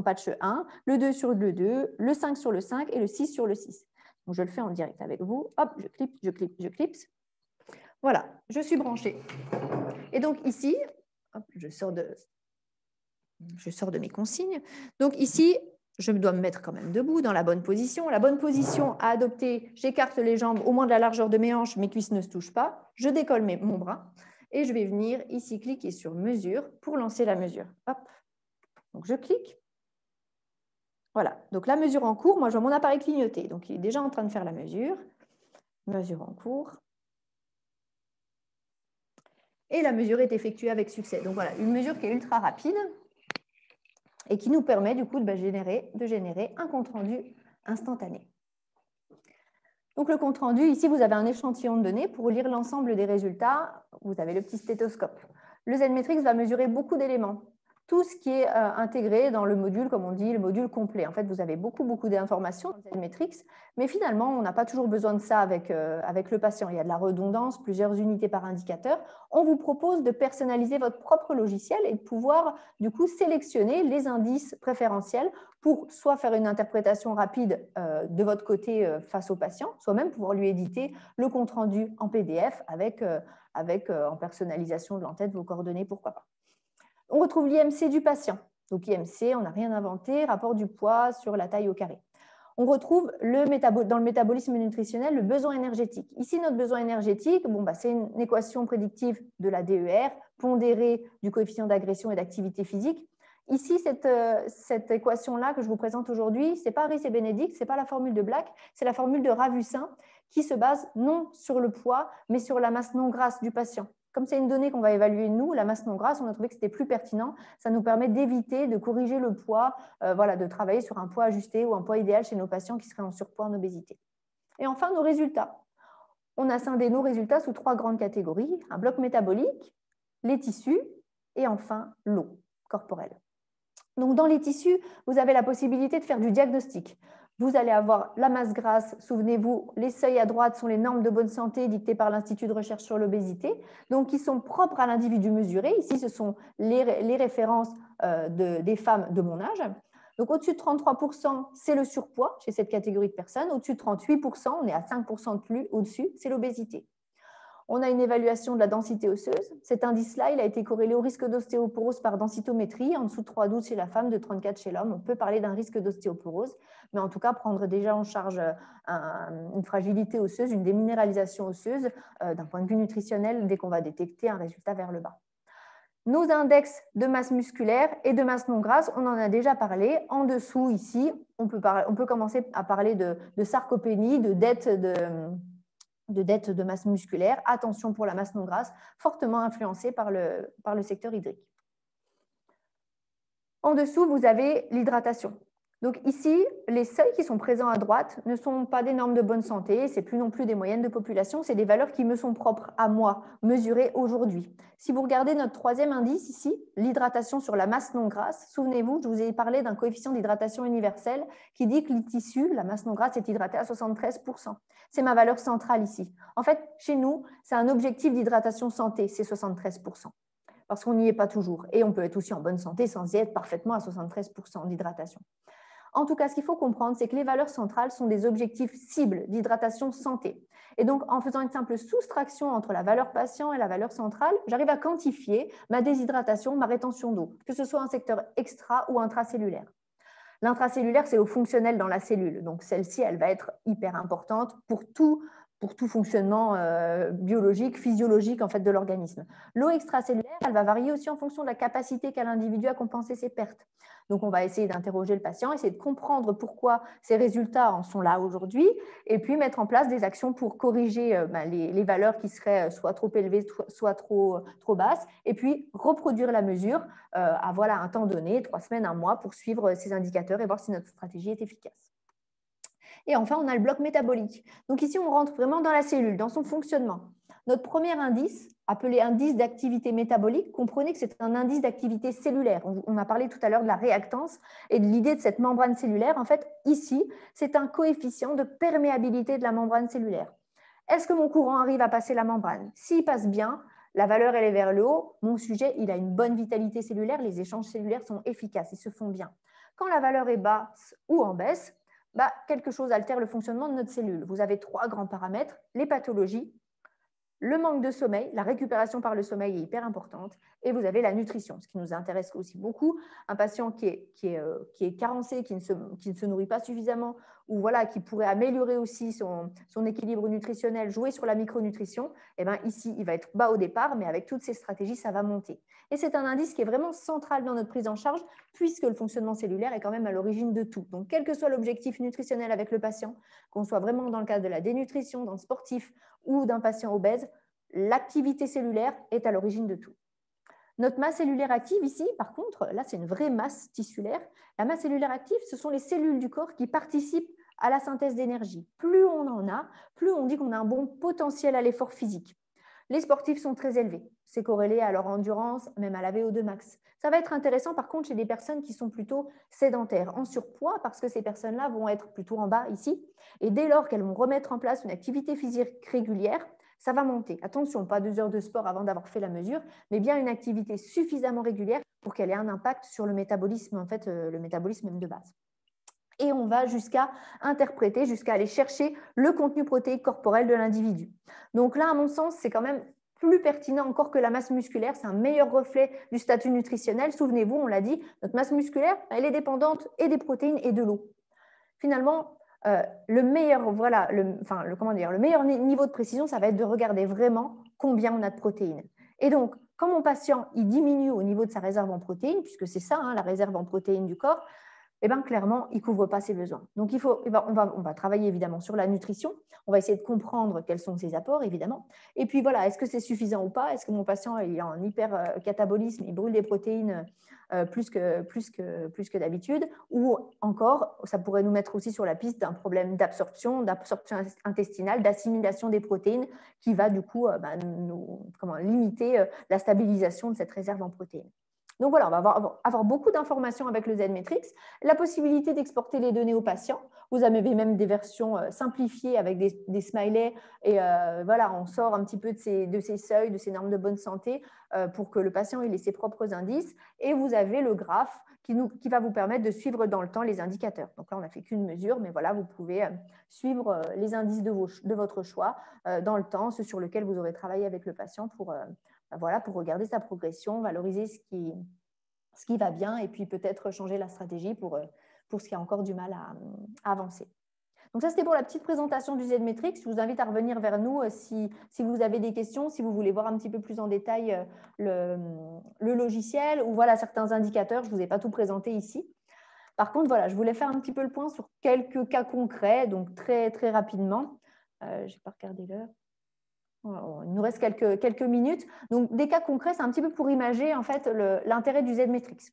patch 1, le 2 sur le 2, le 5 sur le 5 et le 6 sur le 6. Donc, je le fais en direct avec vous. Hop, je clipse, je clipse, je clipse. Voilà, je suis branchée. Et donc ici, hop, je sors de mes consignes. Donc ici, je dois me mettre quand même debout dans la bonne position. La bonne position à adopter, j'écarte les jambes au moins de la largeur de mes hanches, mes cuisses ne se touchent pas. Je décolle mon bras et je vais venir ici cliquer sur mesure pour lancer la mesure. Hop. Donc je clique. Voilà. Donc la mesure en cours, moi je vois mon appareil clignoter. Donc il est déjà en train de faire la mesure. Mesure en cours. Et la mesure est effectuée avec succès. Donc voilà, une mesure qui est ultra rapide et qui nous permet du coup de générer un compte-rendu instantané. Donc le compte-rendu, ici vous avez un échantillon de données pour lire l'ensemble des résultats. Vous avez le petit stéthoscope. Le Z-Metrix va mesurer beaucoup d'éléments. Tout ce qui est intégré dans le module, comme on dit, le module complet. En fait, vous avez beaucoup d'informations dans Z-Metrix, mais finalement, on n'a pas toujours besoin de ça avec le patient. Il y a de la redondance, plusieurs unités par indicateur. On vous propose de personnaliser votre propre logiciel et de pouvoir, du coup, sélectionner les indices préférentiels pour soit faire une interprétation rapide de votre côté face au patient, soit même pouvoir lui éditer le compte-rendu en PDF avec en personnalisation de l'entête vos coordonnées, pourquoi pas. On retrouve l'IMC du patient. Donc IMC, on n'a rien inventé, rapport du poids sur la taille au carré. On retrouve dans le métabolisme nutritionnel le besoin énergétique. Ici, notre besoin énergétique, c'est une équation prédictive de la DER, pondérée du coefficient d'agression et d'activité physique. Ici, cette équation-là que je vous présente aujourd'hui, ce n'est pas Rice et Bénédicte, ce n'est pas la formule de Black, c'est la formule de Ravussin qui se base non sur le poids, mais sur la masse non grasse du patient. Comme c'est une donnée qu'on va évaluer nous, la masse non grasse, on a trouvé que c'était plus pertinent. Ça nous permet d'éviter de corriger le poids, de travailler sur un poids ajusté ou un poids idéal chez nos patients qui seraient en surpoids, en obésité. Et enfin, nos résultats. On a scindé nos résultats sous 3 grandes catégories. Un bloc métabolique, les tissus et enfin l'eau corporelle. Donc, dans les tissus, vous avez la possibilité de faire du diagnostic. Vous allez avoir la masse grasse, souvenez-vous, les seuils à droite sont les normes de bonne santé dictées par l'Institut de recherche sur l'obésité, donc qui sont propres à l'individu mesuré. Ici, ce sont les références des femmes de mon âge. Donc, au-dessus de 33%, c'est le surpoids chez cette catégorie de personnes. Au-dessus de 38%, on est à 5% de plus au-dessus, c'est l'obésité. On a une évaluation de la densité osseuse. Cet indice-là, il a été corrélé au risque d'ostéoporose par densitométrie. En dessous de 3,12 chez la femme, de 34 chez l'homme. On peut parler d'un risque d'ostéoporose, mais en tout cas, prendre déjà en charge une fragilité osseuse, une déminéralisation osseuse, d'un point de vue nutritionnel, dès qu'on va détecter un résultat vers le bas. Nos index de masse musculaire et de masse non grasse, on en a déjà parlé. En dessous, ici, on peut commencer à parler de sarcopénie, de dette de masse musculaire. Attention pour la masse non grasse, fortement influencée par le secteur hydrique. En dessous, vous avez l'hydratation. Donc ici, les seuils qui sont présents à droite ne sont pas des normes de bonne santé, ce n'est plus non plus des moyennes de population, c'est des valeurs qui me sont propres à moi, mesurées aujourd'hui. Si vous regardez notre troisième indice ici, l'hydratation sur la masse non grasse, souvenez-vous, je vous ai parlé d'un coefficient d'hydratation universel qui dit que le tissu, la masse non grasse, est hydratée à 73%. C'est ma valeur centrale ici. En fait, chez nous, c'est un objectif d'hydratation santé, c'est 73%. Parce qu'on n'y est pas toujours. Et on peut être aussi en bonne santé sans y être parfaitement à 73% d'hydratation. En tout cas, ce qu'il faut comprendre, c'est que les valeurs centrales sont des objectifs cibles d'hydratation santé. Et donc, en faisant une simple soustraction entre la valeur patient et la valeur centrale, j'arrive à quantifier ma déshydratation, ma rétention d'eau, que ce soit un secteur extra ou intracellulaire. L'intracellulaire, c'est au fonctionnel dans la cellule. Donc, celle-ci, elle va être hyper importante pour tout fonctionnement biologique, physiologique en fait, de l'organisme. L'eau extracellulaire, elle va varier aussi en fonction de la capacité qu'a l'individu à compenser ses pertes. Donc, on va essayer d'interroger le patient, essayer de comprendre pourquoi ces résultats en sont là aujourd'hui, et puis mettre en place des actions pour corriger les valeurs qui seraient soit trop élevées, soit trop basses, et puis reproduire la mesure à un temps donné, 3 semaines, 1 mois, pour suivre ces indicateurs et voir si notre stratégie est efficace. Et enfin, on a le bloc métabolique. Donc ici, on rentre vraiment dans la cellule, dans son fonctionnement. Notre premier indice, appelé indice d'activité métabolique, comprenez que c'est un indice d'activité cellulaire. On a parlé tout à l'heure de la réactance et de l'idée de cette membrane cellulaire. En fait, ici, c'est un coefficient de perméabilité de la membrane cellulaire. Est-ce que mon courant arrive à passer la membrane? S'il passe bien, la valeur, elle est vers le haut. Mon sujet, il a une bonne vitalité cellulaire. Les échanges cellulaires sont efficaces, ils se font bien. Quand la valeur est basse ou en baisse, quelque chose altère le fonctionnement de notre cellule. Vous avez 3 grands paramètres, les pathologies, le manque de sommeil, la récupération par le sommeil est hyper importante, et vous avez la nutrition, ce qui nous intéresse aussi beaucoup. Un patient qui est carencé, qui ne se nourrit pas suffisamment, ou qui pourrait améliorer aussi son équilibre nutritionnel, jouer sur la micronutrition, ici, il va être bas au départ, mais avec toutes ces stratégies, ça va monter. Et c'est un indice qui est vraiment central dans notre prise en charge, puisque le fonctionnement cellulaire est quand même à l'origine de tout. Donc, quel que soit l'objectif nutritionnel avec le patient, qu'on soit vraiment dans le cadre de la dénutrition, d'un sportif ou d'un patient obèse, l'activité cellulaire est à l'origine de tout. Notre masse cellulaire active ici, par contre, là c'est une vraie masse tissulaire. La masse cellulaire active, ce sont les cellules du corps qui participent à la synthèse d'énergie. Plus on en a, plus on dit qu'on a un bon potentiel à l'effort physique. Les sportifs sont très élevés. C'est corrélé à leur endurance, même à la VO2 max. Ça va être intéressant par contre chez des personnes qui sont plutôt sédentaires, en surpoids, parce que ces personnes-là vont être plutôt en bas ici. Et dès lors qu'elles vont remettre en place une activité physique régulière, ça va monter. Attention, pas 2 heures de sport avant d'avoir fait la mesure, mais bien une activité suffisamment régulière pour qu'elle ait un impact sur le métabolisme, en fait, le métabolisme même de base. Et on va jusqu'à interpréter, jusqu'à aller chercher le contenu protéique corporel de l'individu. Donc là, à mon sens, c'est quand même plus pertinent encore que la masse musculaire. C'est un meilleur reflet du statut nutritionnel. Souvenez-vous, on l'a dit, notre masse musculaire, elle est dépendante et des protéines et de l'eau. Finalement, le meilleur niveau de précision, ça va être de regarder vraiment combien on a de protéines. Et donc, quand mon patient il diminue au niveau de sa réserve en protéines, puisque c'est ça, la réserve en protéines du corps, clairement, il ne couvre pas ses besoins. Donc, on va travailler évidemment sur la nutrition. On va essayer de comprendre quels sont ses apports, évidemment. Et puis, est-ce que c'est suffisant ou pas? Est-ce que mon patient il a un hypercatabolisme, il brûle des protéines plus que d'habitude? Ou encore, ça pourrait nous mettre aussi sur la piste d'un problème d'absorption intestinale, d'assimilation des protéines qui va du coup limiter la stabilisation de cette réserve en protéines. Donc voilà, on va avoir beaucoup d'informations avec le Z-Matrix, la possibilité d'exporter les données aux patients. Vous avez même des versions simplifiées avec des smileys et voilà, on sort un petit peu de ces seuils, de ces normes de bonne santé pour que le patient ait ses propres indices. Et vous avez le graphe qui va vous permettre de suivre dans le temps les indicateurs. Donc là, on n'a fait qu'une mesure, mais voilà, vous pouvez suivre les indices de votre choix dans le temps, ceux sur lesquels vous aurez travaillé avec le patient pour regarder sa progression, valoriser ce qui va bien et puis peut-être changer la stratégie pour ce qui a encore du mal à avancer. Donc ça, c'était pour la petite présentation du Z-Matrix. Je vous invite à revenir vers nous si vous avez des questions, si vous voulez voir un petit peu plus en détail le logiciel ou voilà, certains indicateurs. Je ne vous ai pas tout présenté ici. Par contre, voilà, je voulais faire un petit peu le point sur quelques cas concrets, donc très, très rapidement. Je n'ai pas regardé l'heure. Il nous reste quelques minutes. Donc, des cas concrets, c'est un petit peu pour imager en fait l'intérêt du Z-Matrix.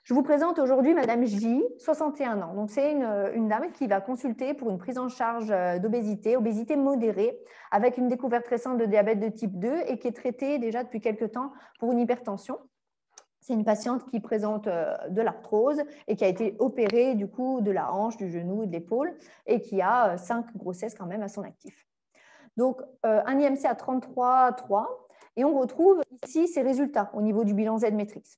Je vous présente aujourd'hui Madame J, 61 ans. Donc, c'est une dame qui va consulter pour une prise en charge d'obésité, obésité modérée, avec une découverte récente de diabète de type 2 et qui est traitée déjà depuis quelques temps pour une hypertension. C'est une patiente qui présente de l'arthrose et qui a été opérée du coup de la hanche, du genou et de l'épaule et qui a 5 grossesses quand même à son actif. Donc, un IMC à 33,3 et on retrouve ici ces résultats au niveau du bilan Z-Matrix.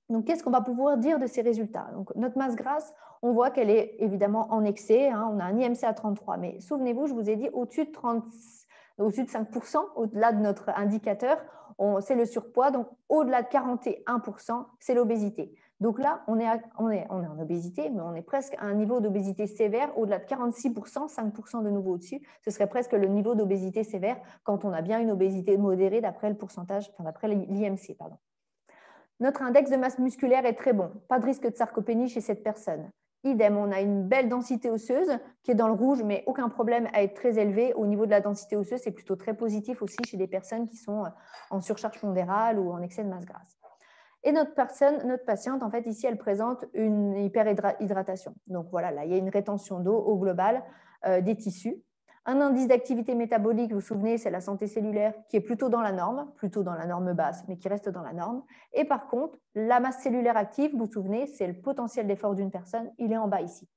Donc, qu'est-ce qu'on va pouvoir dire de ces résultats? Donc, notre masse grasse, on voit qu'elle est évidemment en excès. Hein, on a un IMC à 33, mais souvenez-vous, je vous ai dit au-dessus de 5%, au-delà de notre indicateur, c'est le surpoids. Donc, au-delà de 41%, c'est l'obésité. Donc là, on est en obésité, mais on est presque à un niveau d'obésité sévère. Au-delà de 46%, 5% de nouveau au-dessus, ce serait presque le niveau d'obésité sévère quand on a bien une obésité modérée d'après le pourcentage, enfin d'après l'IMC, pardon. Notre index de masse musculaire est très bon. Pas de risque de sarcopénie chez cette personne. Idem, on a une belle densité osseuse qui est dans le rouge, mais aucun problème à être très élevé. Au niveau de la densité osseuse, c'est plutôt très positif aussi chez des personnes qui sont en surcharge pondérale ou en excès de masse grasse. Et notre patiente, en fait, ici, elle présente une hyperhydratation. Donc voilà, là, il y a une rétention d'eau au global des tissus. Un indice d'activité métabolique, vous vous souvenez, c'est la santé cellulaire qui est plutôt dans la norme basse, mais qui reste dans la norme. Et par contre, la masse cellulaire active, vous vous souvenez, c'est le potentiel d'effort d'une personne, il est en bas ici.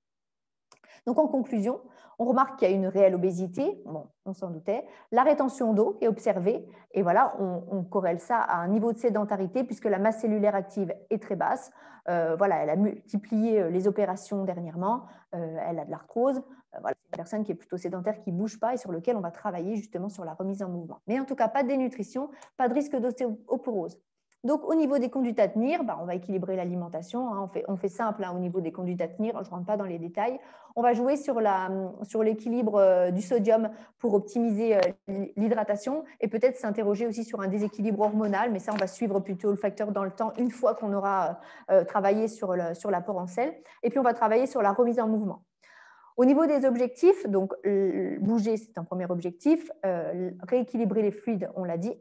Donc en conclusion, on remarque qu'il y a une réelle obésité, bon, on s'en doutait, la rétention d'eau est observée, et voilà, on corrèle ça à un niveau de sédentarité puisque la masse cellulaire active est très basse. Voilà, elle a multiplié les opérations dernièrement, elle a de l'arthrose, voilà, c'est une personne qui est plutôt sédentaire, qui ne bouge pas et sur lequel on va travailler justement sur la remise en mouvement. Mais en tout cas, pas de dénutrition, pas de risque d'ostéoporose. Donc, au niveau des conduites à tenir, on va équilibrer l'alimentation. Hein, on fait simple au niveau des conduites à tenir. Je ne rentre pas dans les détails. On va jouer sur l'équilibre du sodium pour optimiser l'hydratation et peut-être s'interroger aussi sur un déséquilibre hormonal. Mais ça, on va suivre plutôt le facteur dans le temps une fois qu'on aura travaillé sur l'apport en sel. Et puis, on va travailler sur la remise en mouvement. Au niveau des objectifs, donc bouger, c'est un premier objectif. Rééquilibrer les fluides, on l'a dit.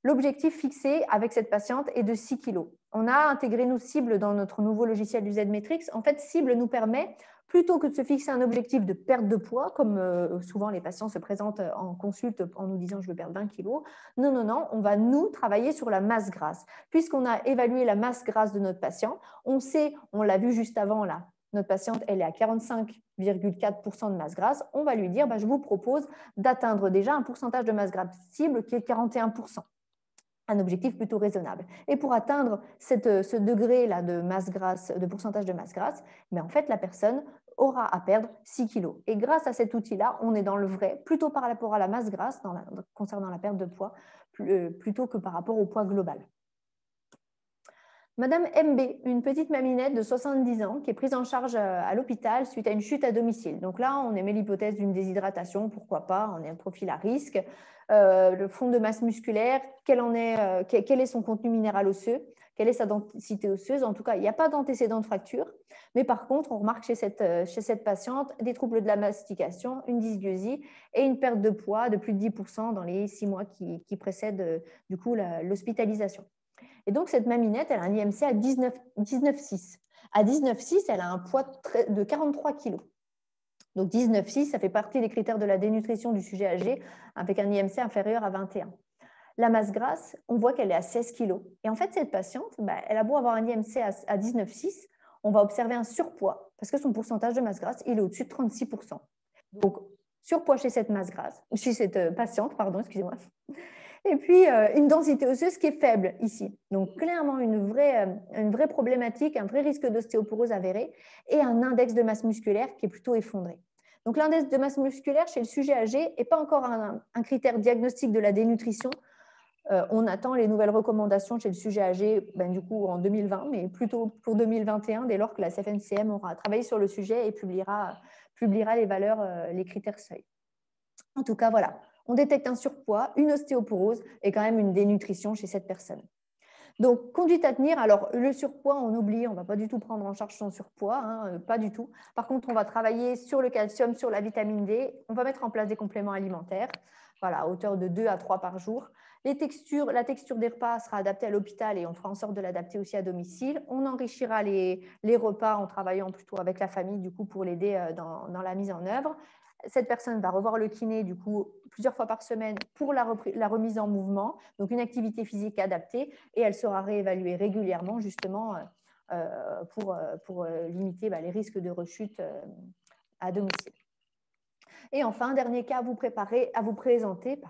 L'objectif fixé avec cette patiente est de 6 kg. On a intégré nos cibles dans notre nouveau logiciel du Z-Matrix. En fait, cible nous permet, plutôt que de se fixer un objectif de perte de poids, comme souvent les patients se présentent en consulte en nous disant « je veux perdre 20 kg », non, on va nous travailler sur la masse grasse. Puisqu'on a évalué la masse grasse de notre patient, on sait, on l'a vu juste avant là, notre patiente, elle est à 45,4% de masse grasse, on va lui dire, je vous propose d'atteindre déjà un pourcentage de masse grasse cible qui est 41%. Un objectif plutôt raisonnable. Et pour atteindre ce degré-là de masse grasse, de pourcentage de masse grasse, mais en fait, la personne aura à perdre 6 kg. Et grâce à cet outil-là, on est dans le vrai, plutôt par rapport à la masse grasse, concernant la perte de poids, plutôt que par rapport au poids global. Madame MB, une petite maminette de 70 ans qui est prise en charge à l'hôpital suite à une chute à domicile. Donc là, on émet l'hypothèse d'une déshydratation, pourquoi pas, on est un profil à risque. Le fond de masse musculaire, quel est son contenu minéral osseux, quelle est sa densité osseuse. En tout cas, il n'y a pas d'antécédent de fracture. Mais par contre, on remarque chez cette patiente des troubles de la mastication, une dysbieusie et une perte de poids de plus de 10% dans les 6 mois qui précèdent du coup l'hospitalisation. Et donc, cette maminette, elle a un IMC à 19,6. À 19,6, elle a un poids de 43 kg. Donc, 19,6, ça fait partie des critères de la dénutrition du sujet âgé avec un IMC inférieur à 21. La masse grasse, on voit qu'elle est à 16 kg. Et en fait, cette patiente, elle a beau avoir un IMC à 19,6, on va observer un surpoids parce que son pourcentage de masse grasse, il est au-dessus de 36%. Donc, surpoids chez cette masse grasse, chez cette patiente, pardon, excusez-moi. Et puis, une densité osseuse qui est faible ici. Donc, clairement, une vraie problématique, un vrai risque d'ostéoporose avéré et un index de masse musculaire qui est plutôt effondré. Donc, l'index de masse musculaire chez le sujet âgé n'est pas encore un critère diagnostique de la dénutrition. On attend les nouvelles recommandations chez le sujet âgé, du coup, en 2020, mais plutôt pour 2021, dès lors que la CFNCM aura travaillé sur le sujet et publiera les valeurs, les critères seuils. En tout cas, voilà, on détecte un surpoids, une ostéoporose et quand même une dénutrition chez cette personne. Donc, conduite à tenir. Alors, le surpoids, on oublie, on ne va pas du tout prendre en charge son surpoids, pas du tout. Par contre, on va travailler sur le calcium, sur la vitamine D. On va mettre en place des compléments alimentaires, voilà, à hauteur de 2 à 3 par jour. La texture des repas sera adaptée à l'hôpital et on fera en sorte de l'adapter aussi à domicile. On enrichira les repas en travaillant plutôt avec la famille, du coup, pour l'aider dans la mise en œuvre. Cette personne va revoir le kiné du coup plusieurs fois par semaine pour la remise en mouvement, donc une activité physique adaptée, et elle sera réévaluée régulièrement justement pour limiter les risques de rechute à domicile. Et enfin, dernier cas à vous présenter,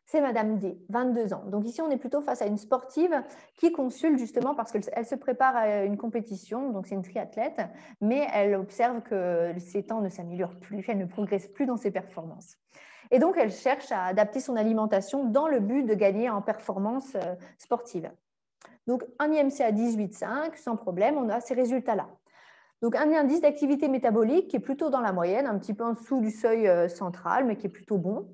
c'est Madame D, 22 ans. Donc ici, on est plutôt face à une sportive qui consulte justement parce qu'elle se prépare à une compétition, donc c'est une triathlète, mais elle observe que ses temps ne s'améliorent plus, elle ne progresse plus dans ses performances. Et donc, elle cherche à adapter son alimentation dans le but de gagner en performance sportive. Donc, un IMC à 18,5, sans problème, on a ces résultats-là. Donc, un indice d'activité métabolique qui est plutôt dans la moyenne, un petit peu en dessous du seuil central, mais qui est plutôt bon.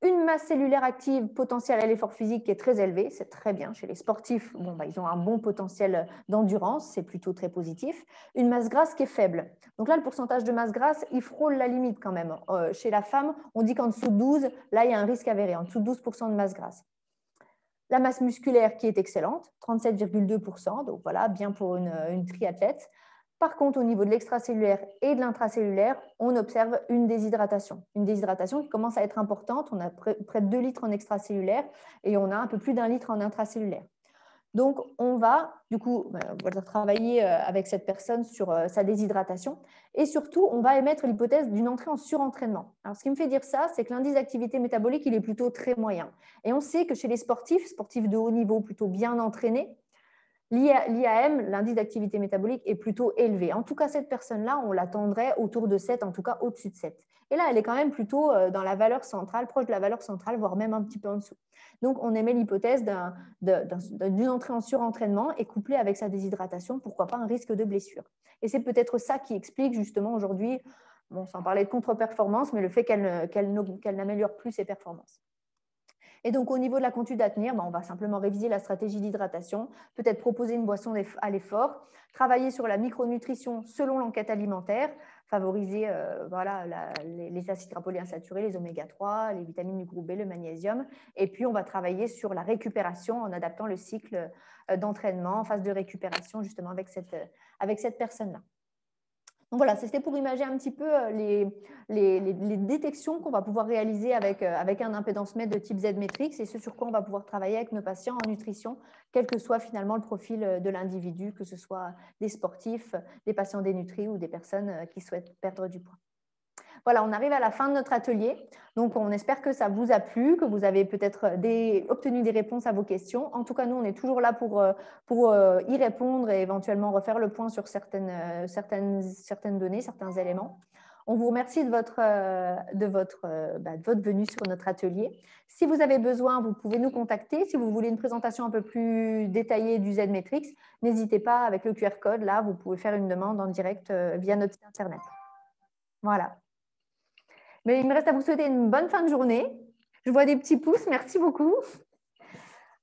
Une masse cellulaire active potentielle à l'effort physique qui est très élevée, c'est très bien. Chez les sportifs, ils ont un bon potentiel d'endurance, c'est plutôt très positif. Une masse grasse qui est faible. Donc là, le pourcentage de masse grasse, il frôle la limite quand même. Chez la femme, on dit qu'en dessous de 12, là, il y a un risque avéré, en dessous de 12% de masse grasse. La masse musculaire qui est excellente, 37,2%, donc voilà, bien pour une triathlète. Par contre, au niveau de l'extracellulaire et de l'intracellulaire, on observe une déshydratation. Une déshydratation qui commence à être importante. On a près de 2 litres en extracellulaire et on a un peu plus d'1 litre en intracellulaire. Donc, on va du coup travailler avec cette personne sur sa déshydratation et surtout, on va émettre l'hypothèse d'une entrée en surentraînement. Alors, ce qui me fait dire ça, c'est que l'indice d'activité métabolique, il est plutôt très moyen. Et on sait que chez les sportifs de haut niveau, plutôt bien entraînés, l'IAM, l'indice d'activité métabolique, est plutôt élevé. En tout cas, cette personne-là, on l'attendrait autour de 7, en tout cas au-dessus de 7. Et là, elle est quand même plutôt dans la valeur centrale, proche de la valeur centrale, voire même un petit peu en dessous. Donc, on émet l'hypothèse d'une entrée en surentraînement et couplée avec sa déshydratation, pourquoi pas un risque de blessure. Et c'est peut-être ça qui explique justement aujourd'hui, sans parler de contre-performance, mais le fait qu'elle n'améliore plus ses performances. Et donc, au niveau de la conduite à tenir, on va simplement réviser la stratégie d'hydratation, peut-être proposer une boisson à l'effort, travailler sur la micronutrition selon l'enquête alimentaire, favoriser les acides gras polyinsaturés, les oméga 3, les vitamines du groupe B, le magnésium. Et puis, on va travailler sur la récupération en adaptant le cycle d'entraînement en phase de récupération justement avec cette personne-là. Donc voilà, c'était pour imaginer un petit peu les détections qu'on va pouvoir réaliser avec un impédance-mètre de type Z-Matrix et ce sur quoi on va pouvoir travailler avec nos patients en nutrition, quel que soit finalement le profil de l'individu, que ce soit des sportifs, des patients dénutris ou des personnes qui souhaitent perdre du poids. Voilà, on arrive à la fin de notre atelier. Donc, on espère que ça vous a plu, que vous avez peut-être obtenu des réponses à vos questions. En tout cas, nous, on est toujours là pour y répondre et éventuellement refaire le point sur certaines données, certains éléments. On vous remercie de votre venue sur notre atelier. Si vous avez besoin, vous pouvez nous contacter. Si vous voulez une présentation un peu plus détaillée du Z-Matrix, n'hésitez pas avec le QR code. Là, vous pouvez faire une demande en direct via notre site Internet. Voilà. Mais il me reste à vous souhaiter une bonne fin de journée. Je vois des petits pouces, merci beaucoup.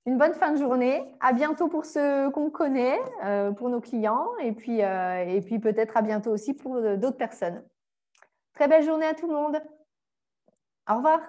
Une bonne fin de journée. À bientôt pour ceux qu'on connaît, pour nos clients, et puis peut-être à bientôt aussi pour d'autres personnes. Très belle journée à tout le monde. Au revoir.